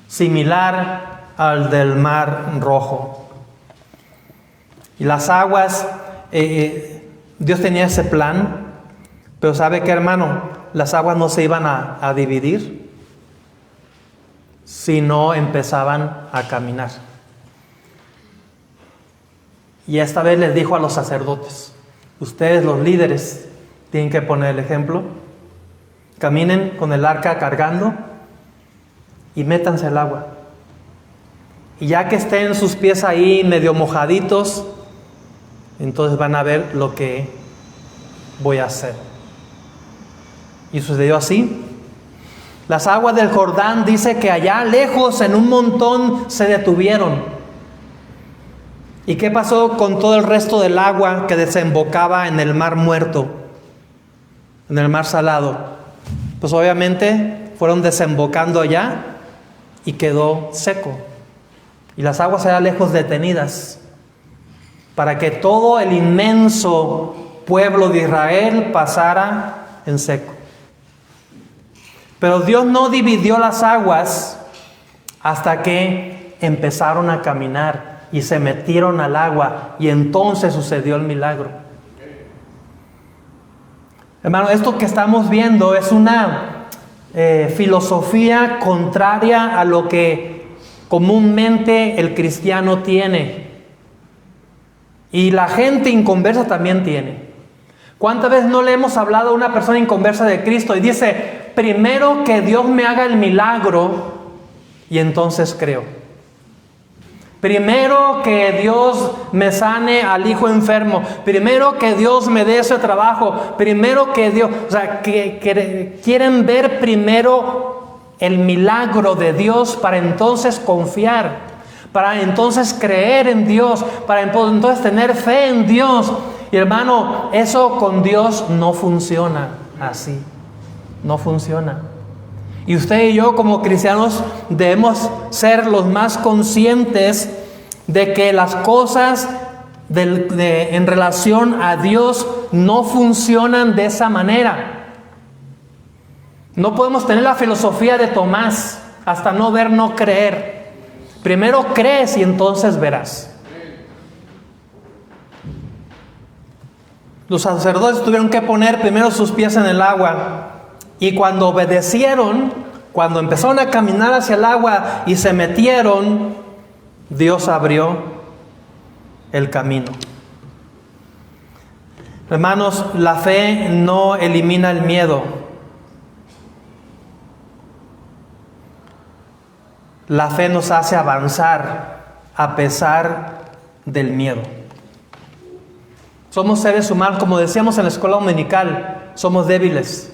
similar al del Mar Rojo. Y las aguas, Dios tenía ese plan, pero ¿sabe qué, hermano? Las aguas no se iban a dividir si no empezaban a caminar. Y esta vez les dijo a los sacerdotes: ustedes, los líderes, tienen que poner el ejemplo. Caminen con el arca cargando y métanse al agua. Y ya que estén sus pies ahí medio mojaditos, entonces van a ver lo que voy a hacer. Y sucedió así. Las aguas del Jordán, dice que allá lejos en un montón se detuvieron. ¿Y qué pasó con todo el resto del agua que desembocaba en el mar muerto, en el mar salado? Pues obviamente fueron desembocando allá y quedó seco. Y las aguas allá lejos detenidas, para que todo el inmenso pueblo de Israel pasara en seco. Pero Dios no dividió las aguas hasta que empezaron a caminar y se metieron al agua, y entonces sucedió el milagro. Hermano, esto que estamos viendo es una filosofía contraria a lo que comúnmente el cristiano tiene. Y la gente inconversa también tiene. ¿Cuántas veces no le hemos hablado a una persona inconversa de Cristo y dice, primero que Dios me haga el milagro y entonces creo? Primero que Dios me sane al hijo enfermo. Primero que Dios me dé ese trabajo. Primero que Dios... O sea, que quieren ver primero el milagro de Dios para entonces confiar. Para entonces creer en Dios. Para entonces tener fe en Dios. Y hermano, eso con Dios no funciona así. No funciona. Y usted y yo como cristianos debemos ser los más conscientes de que las cosas en relación a Dios no funcionan de esa manera. No podemos tener la filosofía de Tomás, hasta no ver, no creer. Primero crees y entonces verás. Los sacerdotes tuvieron que poner primero sus pies en el agua. Y cuando obedecieron, cuando empezaron a caminar hacia el agua y se metieron, Dios abrió el camino. Hermanos, la fe no elimina el miedo. La fe nos hace avanzar a pesar del miedo. Somos seres humanos, como decíamos en la escuela dominical, somos débiles.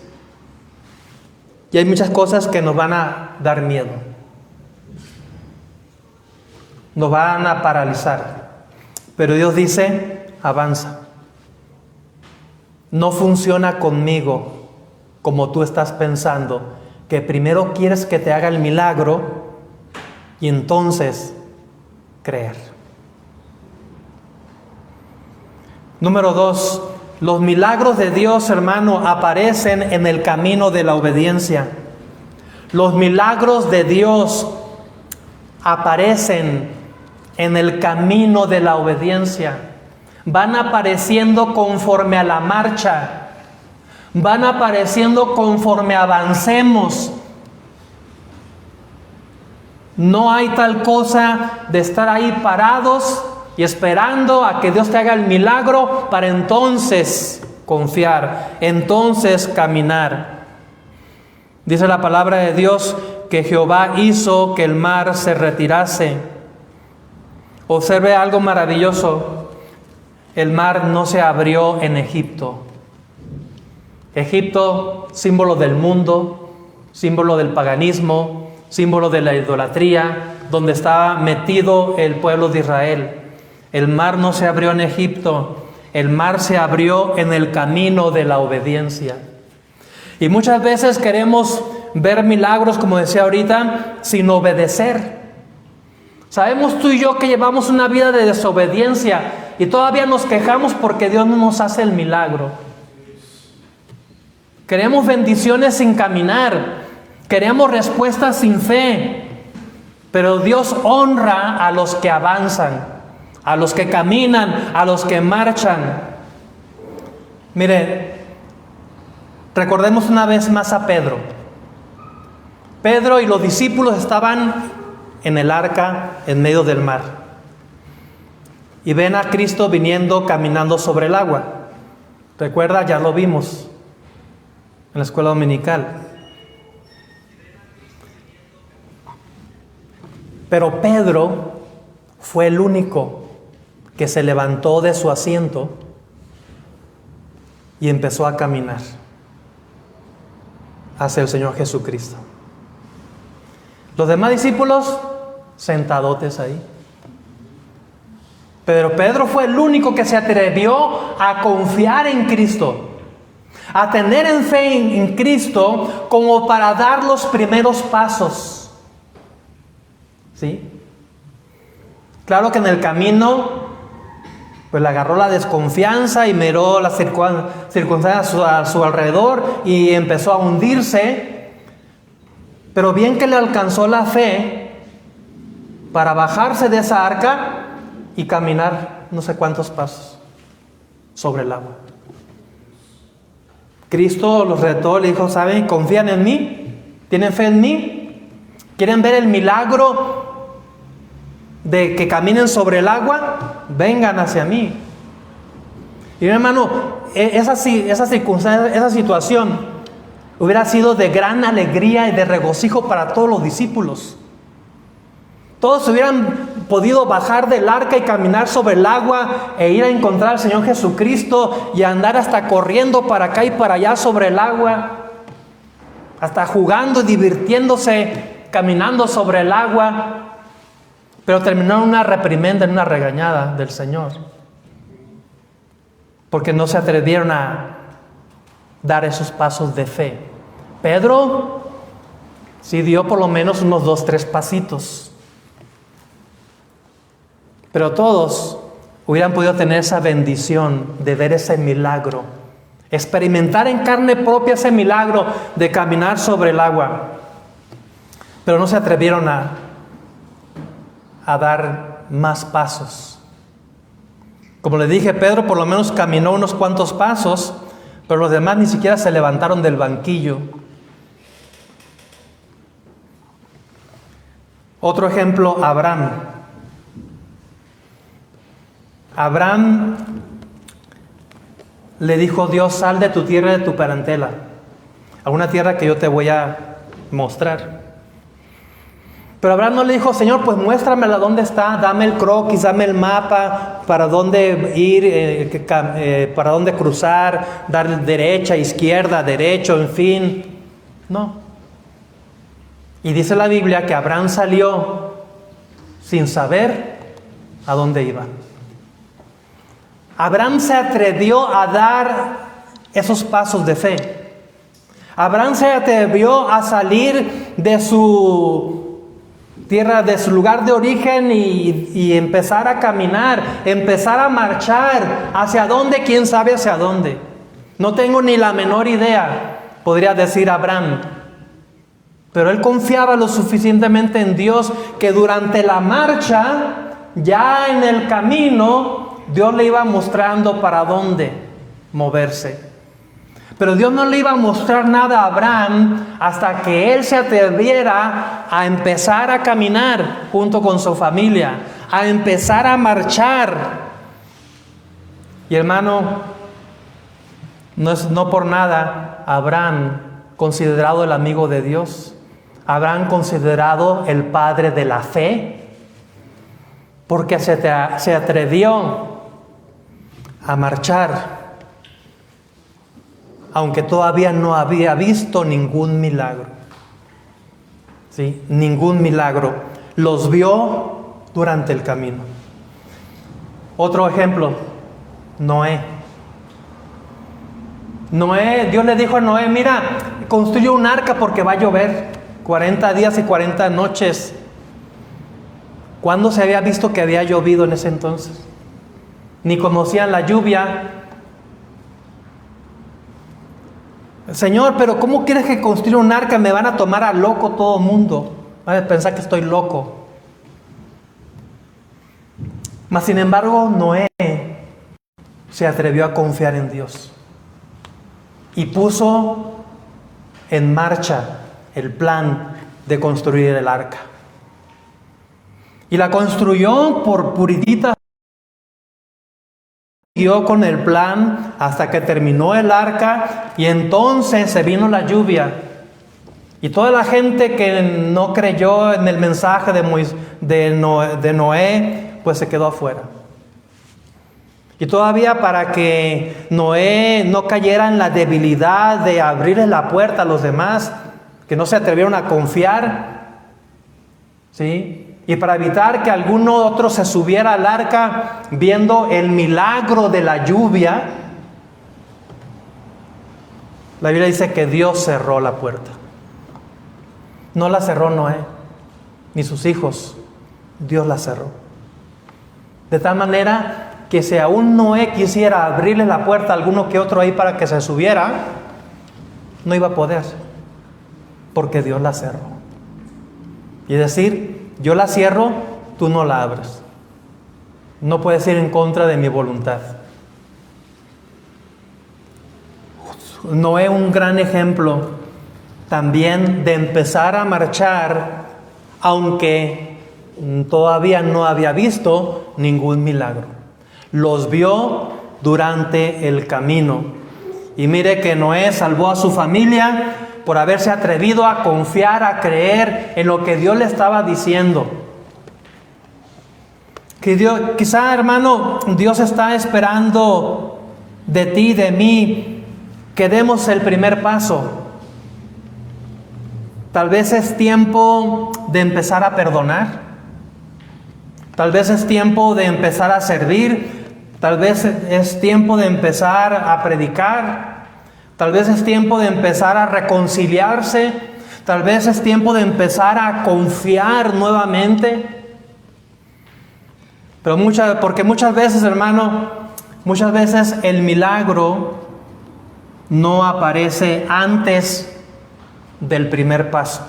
Y hay muchas cosas que nos van a dar miedo. Nos van a paralizar. Pero Dios dice, avanza. No funciona conmigo como tú estás pensando, que primero quieres que te haga el milagro y entonces creer. Número 2. Los milagros de Dios, hermano, aparecen en el camino de la obediencia. Los milagros de Dios aparecen en el camino de la obediencia. Van apareciendo conforme a la marcha. Van apareciendo conforme avancemos. No hay tal cosa de estar ahí parados y esperando a que Dios te haga el milagro para entonces confiar, entonces caminar. Dice la palabra de Dios que Jehová hizo que el mar se retirase. Observe algo maravilloso. El mar no se abrió en Egipto. Egipto, símbolo del mundo, símbolo del paganismo, símbolo de la idolatría, donde estaba metido el pueblo de Israel. El mar no se abrió en Egipto, el mar se abrió en el camino de la obediencia. Y muchas veces queremos ver milagros, como decía ahorita, sin obedecer. Sabemos tú y yo que llevamos una vida de desobediencia y todavía nos quejamos porque Dios no nos hace el milagro. Queremos bendiciones sin caminar, queremos respuestas sin fe, pero Dios honra a los que avanzan, a los que caminan, a los que marchan. Mire, recordemos una vez más a Pedro. Pedro y los discípulos estaban en el arca en medio del mar. Y ven a Cristo viniendo, caminando sobre el agua. Recuerda, ya lo vimos en la escuela dominical. Pero Pedro fue el único que se levantó de su asiento y empezó a caminar hacia el Señor Jesucristo. Los demás discípulos sentadotes ahí. Pero Pedro fue el único que se atrevió a confiar en Cristo, a tener en fe en Cristo como para dar los primeros pasos. ¿Sí? Claro que en el camino pues le agarró la desconfianza y miró las circunstancias a su alrededor y empezó a hundirse. Pero bien que le alcanzó la fe para bajarse de esa arca y caminar no sé cuántos pasos sobre el agua. Cristo los retó, le dijo, ¿saben? ¿Confían en mí? ¿Tienen fe en mí? ¿Quieren ver el milagro de que caminen sobre el agua? Vengan hacia mí. Y hermano, esa circunstancia, esa situación hubiera sido de gran alegría y de regocijo para todos los discípulos. Todos hubieran podido bajar del arca y caminar sobre el agua e ir a encontrar al Señor Jesucristo y andar hasta corriendo para acá y para allá sobre el agua, hasta jugando y divirtiéndose, caminando sobre el agua, pero terminó en una reprimenda, en una regañada del Señor, porque no se atrevieron a dar esos pasos de fe. Pedro sí dio por lo menos unos 2, 3 pasitos. Pero todos hubieran podido tener esa bendición de ver ese milagro, experimentar en carne propia ese milagro de caminar sobre el agua. Pero no se atrevieron a dar más pasos. Como le dije, Pedro por lo menos caminó unos cuantos pasos, pero los demás ni siquiera se levantaron del banquillo. Otro ejemplo, Abraham. Abraham le dijo Dios, sal de tu tierra y de tu parentela, a una tierra que yo te voy a mostrar. Pero Abraham no le dijo, Señor, pues muéstramela dónde está, dame el croquis, dame el mapa, para dónde ir, para dónde cruzar, dar derecha, izquierda, derecho, en fin. No. Y dice la Biblia que Abraham salió sin saber a dónde iba. Abraham se atrevió a dar esos pasos de fe. Abraham se atrevió a salir de su tierra, de su lugar de origen y empezar a caminar, empezar a marchar. ¿Hacia dónde? ¿Quién sabe hacia dónde? No tengo ni la menor idea, podría decir Abraham. Pero él confiaba lo suficientemente en Dios que durante la marcha, ya en el camino, Dios le iba mostrando para dónde moverse. Pero Dios no le iba a mostrar nada a Abraham hasta que él se atreviera a empezar a caminar junto con su familia, a empezar a marchar. Y hermano, no por nada Abraham considerado el amigo de Dios, Abraham considerado el padre de la fe, porque se atrevió a marchar, aunque todavía no había visto ningún milagro. ¿Sí? Ningún milagro. Los vio durante el camino. Otro ejemplo, Noé. Dios le dijo a Noé, mira, construye un arca porque va a llover 40 días y 40 noches. ¿Cuándo se había visto que había llovido en ese entonces? Ni conocían la lluvia. Señor, pero ¿cómo quieres que construya un arca? Me van a tomar a loco todo el mundo. Van a pensar que estoy loco. Mas sin embargo, Noé se atrevió a confiar en Dios y puso en marcha el plan de construir el arca. Y la construyó por puritita. Siguió con el plan hasta que terminó el arca y entonces se vino la lluvia. Y toda la gente que no creyó en el mensaje de Noé, pues se quedó afuera. Y todavía para que Noé no cayera en la debilidad de abrirle la puerta a los demás, que no se atrevieron a confiar, ¿sí? Y para evitar que alguno otro se subiera al arca viendo el milagro de la lluvia, la Biblia dice que Dios cerró la puerta. No la cerró Noé, ni sus hijos. Dios la cerró. De tal manera que si aún Noé quisiera abrirle la puerta a alguno que otro ahí para que se subiera, no iba a poder, porque Dios la cerró. Y decir, yo la cierro, tú no la abres. No puedes ir en contra de mi voluntad. Noé, un gran ejemplo también de empezar a marchar, aunque todavía no había visto ningún milagro. Los vio durante el camino. Y mire que Noé salvó a su familia por haberse atrevido a confiar, a creer en lo que Dios le estaba diciendo. Que Dios, quizá, hermano, Dios está esperando de ti, de mí, que demos el primer paso. Tal vez es tiempo de empezar a perdonar. Tal vez es tiempo de empezar a servir. Tal vez es tiempo de empezar a predicar. Tal vez es tiempo de empezar a reconciliarse. Tal vez es tiempo de empezar a confiar nuevamente. Pero porque muchas veces, hermano, muchas veces el milagro no aparece antes del primer paso.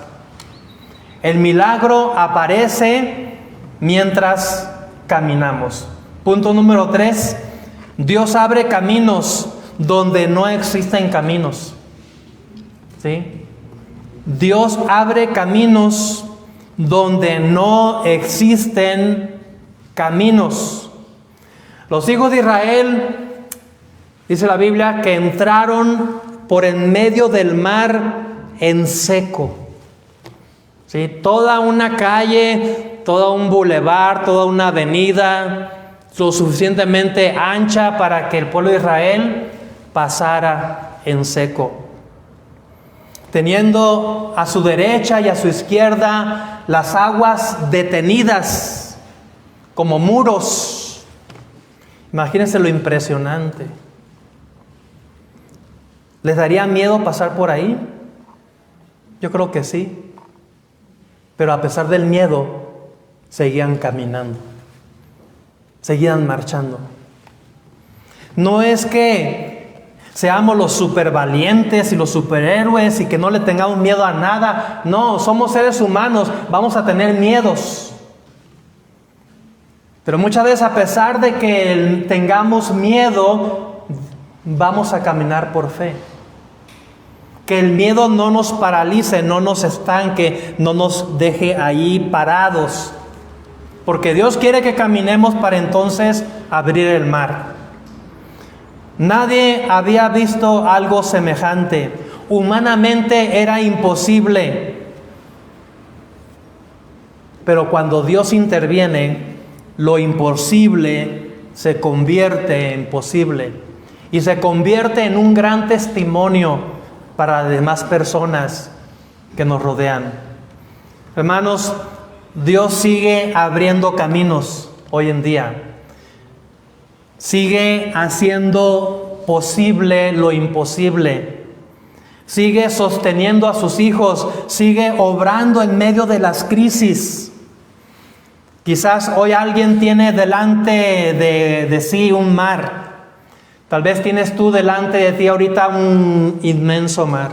El milagro aparece mientras caminamos. Punto número 3. Dios abre caminos donde no existen caminos. ¿Sí? Dios abre caminos donde no existen caminos. Los hijos de Israel, dice la Biblia, que entraron por en medio del mar en seco. ¿Sí? Toda una calle, todo un bulevar, toda una avenida, lo suficientemente ancha para que el pueblo de Israel pasara en seco. Teniendo a su derecha y a su izquierda las aguas detenidas como muros. Imagínense lo impresionante. ¿Les daría miedo pasar por ahí? Yo creo que sí. Pero a pesar del miedo, seguían caminando. Seguían marchando. No es que seamos los supervalientes y los superhéroes y que no le tengamos miedo a nada. No, somos seres humanos, vamos a tener miedos. Pero muchas veces, a pesar de que tengamos miedo, vamos a caminar por fe. Que el miedo no nos paralice, no nos estanque, no nos deje ahí parados. Porque Dios quiere que caminemos para entonces abrir el mar. Nadie había visto algo semejante. Humanamente era imposible. Pero cuando Dios interviene, lo imposible se convierte en posible. Y se convierte en un gran testimonio para las demás personas que nos rodean. Hermanos, Dios sigue abriendo caminos hoy en día. Sigue haciendo posible lo imposible. Sigue sosteniendo a sus hijos. Sigue obrando en medio de las crisis. Quizás hoy alguien tiene delante de sí un mar. Tal vez tienes tú delante de ti ahorita un inmenso mar.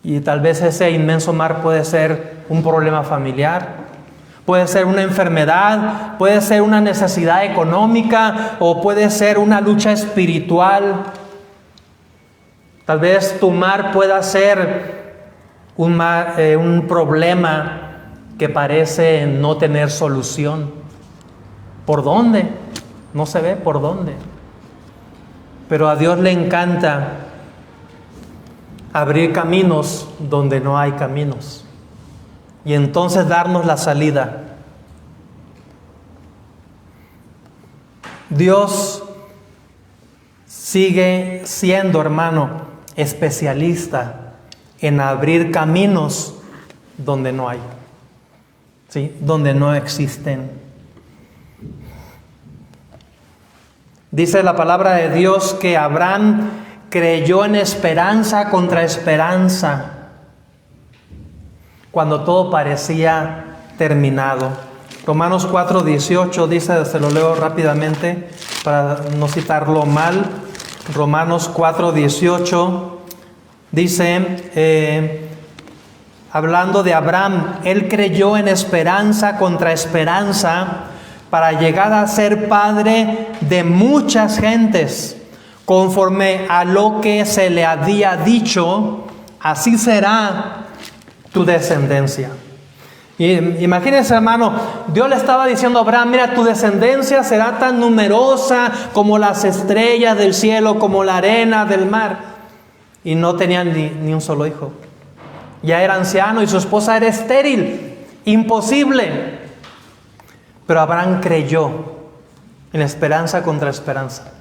Y tal vez ese inmenso mar puede ser un problema familiar, puede ser una enfermedad, puede ser una necesidad económica o puede ser una lucha espiritual. Tal vez tu mar pueda ser un problema que parece no tener solución. ¿Por dónde? No se ve por dónde. Pero a Dios le encanta abrir caminos donde no hay caminos. Y entonces darnos la salida. Dios sigue siendo, hermano, especialista en abrir caminos donde no hay, ¿sí? Donde no existen. Dice la palabra de Dios que Abraham creyó en esperanza contra esperanza cuando todo parecía terminado. Romanos 4:18 dice, se lo leo rápidamente para no citarlo mal. Romanos 4:18 dice, hablando de Abraham, él creyó en esperanza contra esperanza para llegar a ser padre de muchas gentes, conforme a lo que se le había dicho, así será tu descendencia. Y imagínense, hermano, Dios le estaba diciendo a Abraham, mira, tu descendencia será tan numerosa como las estrellas del cielo, como la arena del mar. Y no tenían ni un solo hijo. Ya era anciano y su esposa era estéril. Imposible. Pero Abraham creyó en esperanza contra esperanza.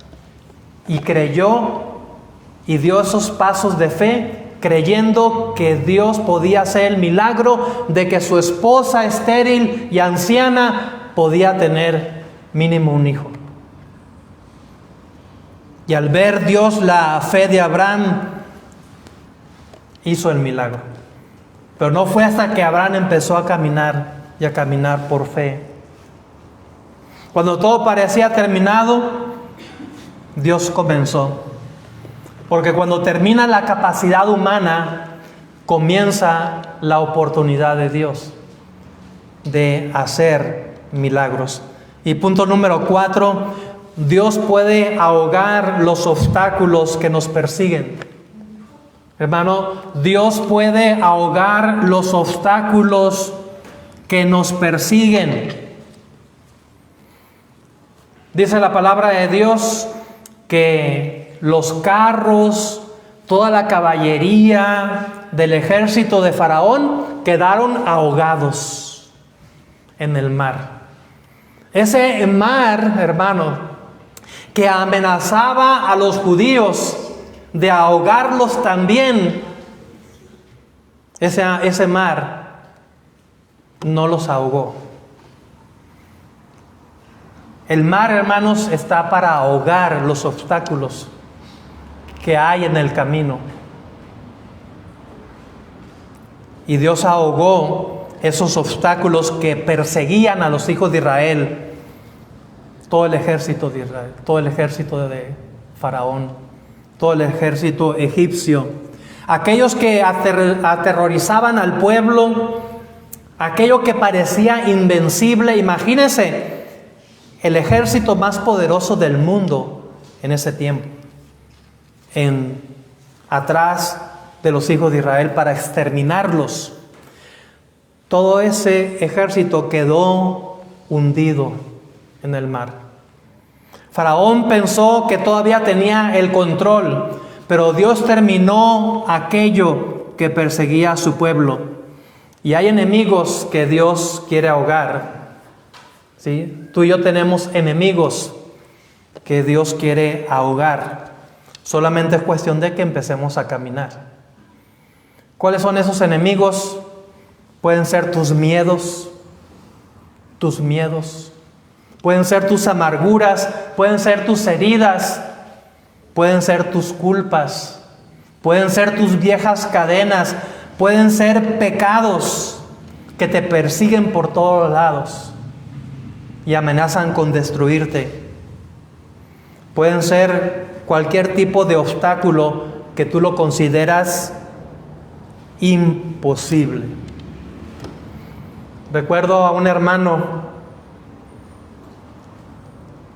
Y creyó y dio esos pasos de fe, creyendo que Dios podía hacer el milagro de que su esposa estéril y anciana podía tener mínimo un hijo. Y al ver Dios la fe de Abraham, hizo el milagro. Pero no fue hasta que Abraham empezó a caminar y a caminar por fe. Cuando todo parecía terminado, Dios comenzó. Porque cuando termina la capacidad humana, comienza la oportunidad de Dios de hacer milagros. Y punto número 4, Dios puede ahogar los obstáculos que nos persiguen. Hermano, Dios puede ahogar los obstáculos que nos persiguen. Dice la palabra de Dios que los carros, toda la caballería del ejército de Faraón quedaron ahogados en el mar. Ese mar, hermano, que amenazaba a los judíos de ahogarlos también, ese mar no los ahogó. El mar, hermanos, está para ahogar los obstáculos que hay en el camino. Y Dios ahogó esos obstáculos que perseguían a los hijos de Israel, todo el ejército de Israel, todo el ejército de Faraón, todo el ejército egipcio, aquellos que aterrorizaban al pueblo, aquello que parecía invencible. Imagínense, el ejército más poderoso del mundo en ese tiempo, atrás de los hijos de Israel para exterminarlos. Todo ese ejército quedó hundido en el mar. Faraón pensó que todavía tenía el control, pero Dios terminó aquello que perseguía a su pueblo. Y hay enemigos que Dios quiere ahogar. ¿Sí? Tú y yo tenemos enemigos que Dios quiere ahogar. Solamente es cuestión de que empecemos a caminar. ¿Cuáles son esos enemigos? Pueden ser tus miedos, pueden ser tus amarguras, pueden ser tus heridas, pueden ser tus culpas, pueden ser tus viejas cadenas, pueden ser pecados que te persiguen por todos lados y amenazan con destruirte. Pueden ser cualquier tipo de obstáculo que tú lo consideras imposible. Recuerdo a un hermano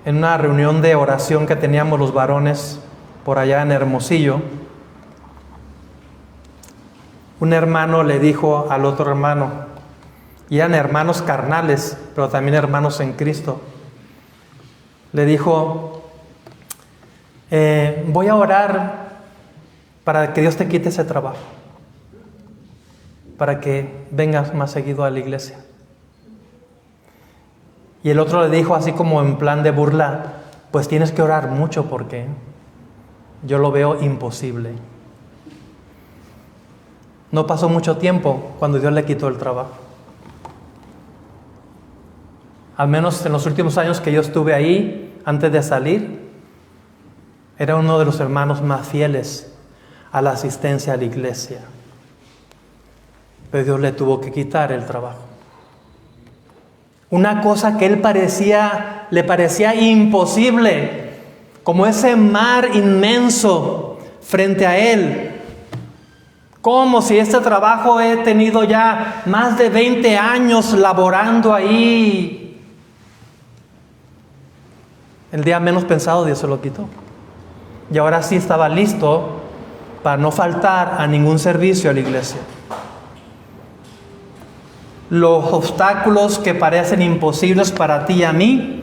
en una reunión de oración que teníamos los varones por allá en Hermosillo. Un hermano le dijo al otro hermano, y eran hermanos carnales, pero también hermanos en Cristo. Le dijo, voy a orar para que Dios te quite ese trabajo, para que vengas más seguido a la iglesia. Y el otro le dijo así como en plan de burla, Pues tienes que orar mucho porque yo lo veo imposible. No pasó mucho tiempo cuando Dios le quitó el trabajo. Al menos en los últimos años que yo estuve ahí, antes de salir, era uno de los hermanos más fieles a la asistencia a la iglesia. Pero Dios le tuvo que quitar el trabajo. Una cosa que le parecía imposible, como ese mar inmenso frente a él. Como si este trabajo he tenido ya más de 20 años laborando ahí. El día menos pensado Dios se lo quitó. Y ahora sí estaba listo para no faltar a ningún servicio a la iglesia. Los obstáculos que parecen imposibles para ti y a mí,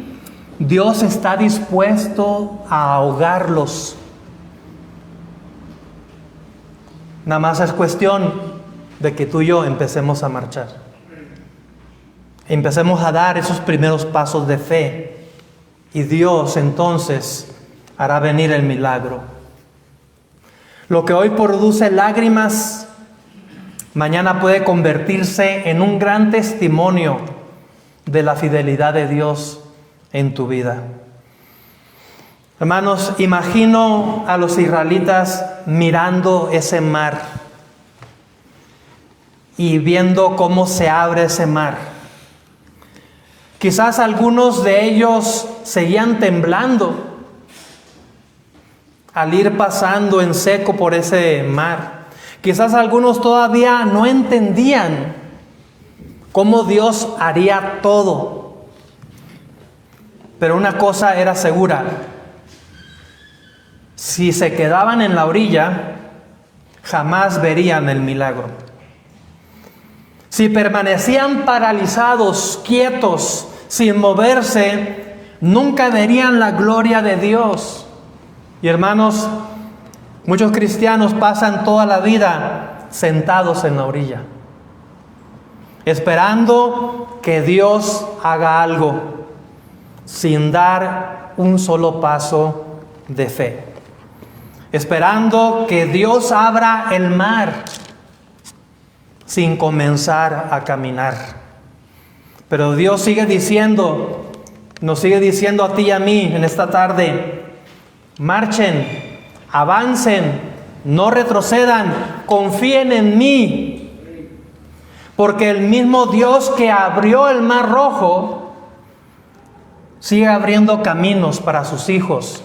Dios está dispuesto a ahogarlos. Nada más es cuestión de que tú y yo empecemos a marchar. Empecemos a dar esos primeros pasos de fe. Y Dios entonces hará venir el milagro. Lo que hoy produce lágrimas, mañana puede convertirse en un gran testimonio de la fidelidad de Dios en tu vida. Hermanos, imagino a los israelitas mirando ese mar y viendo cómo se abre ese mar. Quizás algunos de ellos seguían temblando al ir pasando en seco por ese mar. Quizás algunos todavía no entendían cómo Dios haría todo. Pero una cosa era segura: si se quedaban en la orilla, jamás verían el milagro. Si permanecían paralizados, quietos, sin moverse, nunca verían la gloria de Dios. Y hermanos, muchos cristianos pasan toda la vida sentados en la orilla, esperando que Dios haga algo, sin dar un solo paso de fe. Esperando que Dios abra el mar, sin comenzar a caminar. Pero Dios sigue diciendo, nos sigue diciendo a ti y a mí en esta tarde: marchen, avancen, no retrocedan, confíen en mí. Porque el mismo Dios que abrió el mar rojo sigue abriendo caminos para sus hijos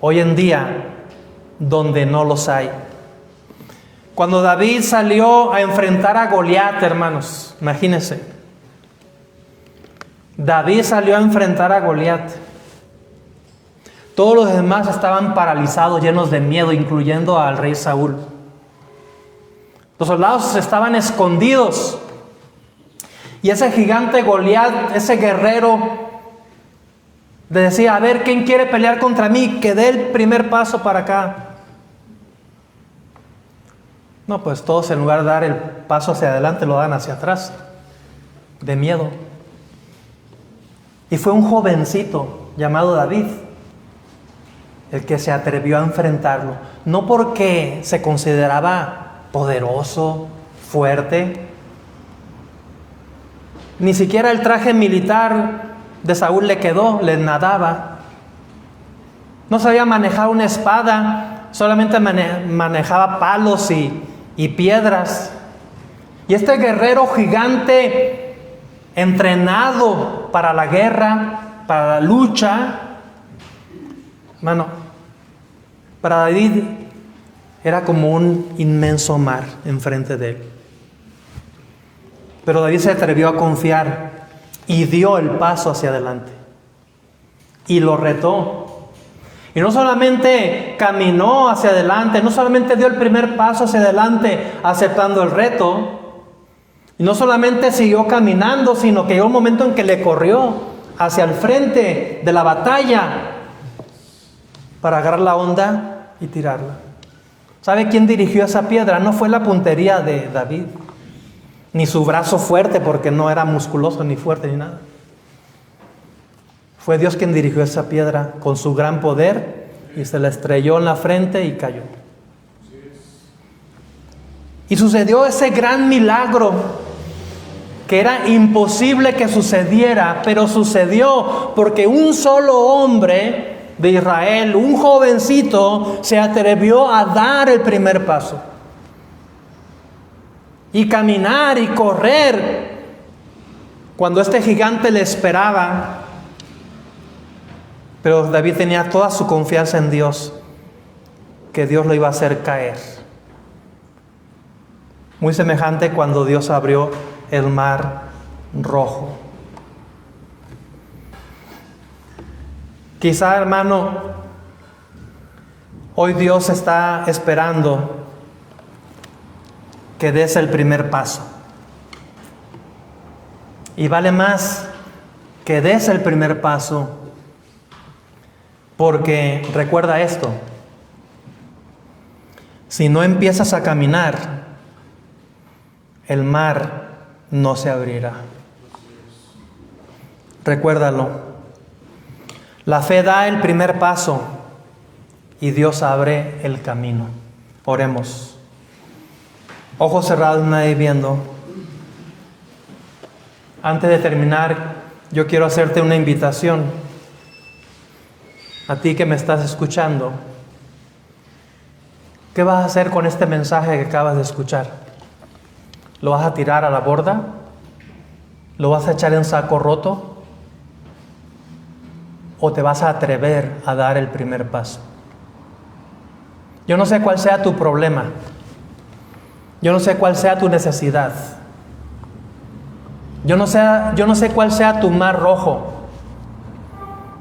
hoy en día donde no los hay. Cuando David salió a enfrentar a Goliat, hermanos, imagínense. David salió a enfrentar a Goliat. Todos los demás estaban paralizados, llenos de miedo, incluyendo al rey Saúl. Los soldados estaban escondidos. Y ese gigante Goliat, ese guerrero, le decía: a ver, ¿quién quiere pelear contra mí? Que dé el primer paso para acá. No, pues todos, en lugar de dar el paso hacia adelante, lo dan hacia atrás, de miedo. Y fue un jovencito llamado David el que se atrevió a enfrentarlo. No porque se consideraba poderoso, fuerte. Ni siquiera el traje militar de Saúl le quedó, le nadaba. No sabía manejar una espada, solamente manejaba palos y piedras. Y este guerrero gigante, entrenado para la guerra, para la lucha, hermano, para David era como un inmenso mar enfrente de él. Pero David se atrevió a confiar y dio el paso hacia adelante. Y lo retó. Y no solamente caminó hacia adelante, no solamente dio el primer paso hacia adelante aceptando el reto, y no solamente siguió caminando, sino que llegó un momento en que le corrió hacia el frente de la batalla para agarrar la onda y tirarla. ¿Sabe quién dirigió esa piedra? No fue la puntería de David, ni su brazo fuerte, porque no era musculoso ni fuerte ni nada. Fue Dios quien dirigió esa piedra con su gran poder y se la estrelló en la frente y cayó. Y sucedió ese gran milagro que era imposible que sucediera, pero sucedió porque un solo hombre de Israel, un jovencito, se atrevió a dar el primer paso. Y caminar y correr cuando este gigante le esperaba. Pero David tenía toda su confianza en Dios, que Dios lo iba a hacer caer. Muy semejante cuando Dios abrió el mar rojo. Quizá, hermano, hoy Dios está esperando que des el primer paso. Y vale más que des el primer paso, porque recuerda esto: si no empiezas a caminar, el mar no se abrirá. Recuérdalo. La fe da el primer paso y Dios abre el camino. Oremos. Ojos cerrados, nadie viendo. Antes de terminar, yo quiero hacerte una invitación. A ti que me estás escuchando, ¿qué vas a hacer con este mensaje que acabas de escuchar? ¿Lo vas a tirar a la borda? ¿Lo vas a echar en saco roto? ¿O te vas a atrever a dar el primer paso? Yo no sé cuál sea tu problema. Yo no sé cuál sea tu necesidad. Yo no sé cuál sea tu mar rojo.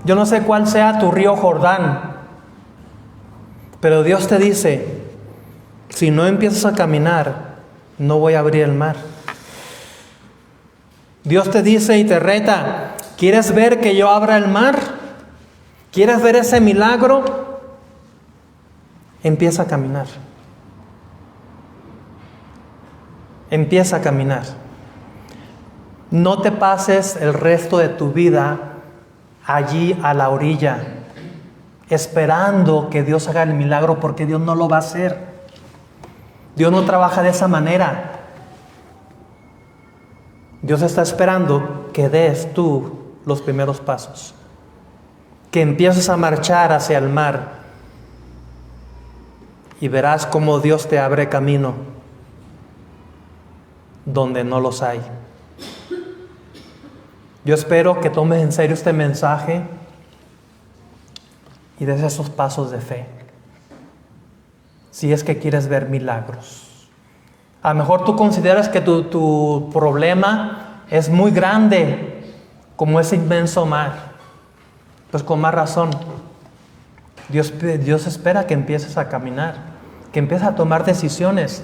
Yo no sé cuál sea tu río Jordán. Pero Dios te dice: si no empiezas a caminar, no voy a abrir el mar. Dios te dice y te reta: ¿quieres ver que yo abra el mar? ¿Quieres ver ese milagro? Empieza a caminar. Empieza a caminar. No te pases el resto de tu vida allí a la orilla, esperando que Dios haga el milagro, porque Dios no lo va a hacer. Dios no trabaja de esa manera. Dios está esperando que des tú los primeros pasos, que empieces a marchar hacia el mar, y verás cómo Dios te abre camino donde no los hay. Yo espero que tomes en serio este mensaje y des esos pasos de fe, si es que quieres ver milagros. A lo mejor tú consideras que tu problema es muy grande, como ese inmenso mar. Pues con más razón, Dios espera que empieces a caminar, que empieces a tomar decisiones.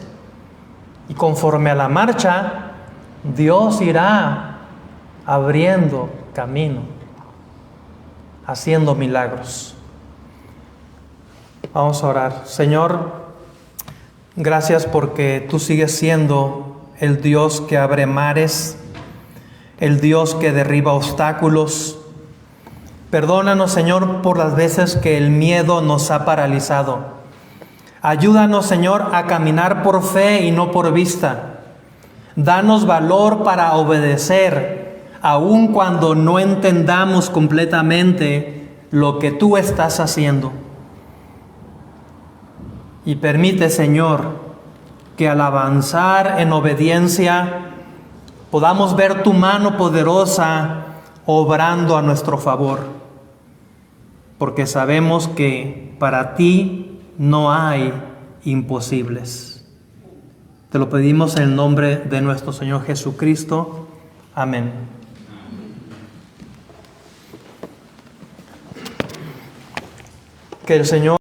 Y conforme a la marcha, Dios irá abriendo camino, haciendo milagros. Vamos a orar. Señor, gracias porque tú sigues siendo el Dios que abre mares, el Dios que derriba obstáculos. Perdónanos, Señor, por las veces que el miedo nos ha paralizado. Ayúdanos, Señor, a caminar por fe y no por vista. Danos valor para obedecer, aun cuando no entendamos completamente lo que tú estás haciendo. Y permite, Señor, que al avanzar en obediencia podamos ver tu mano poderosa obrando a nuestro favor, porque sabemos que para ti no hay imposibles. Te lo pedimos en el nombre de nuestro Señor Jesucristo. Amén. Que el Señor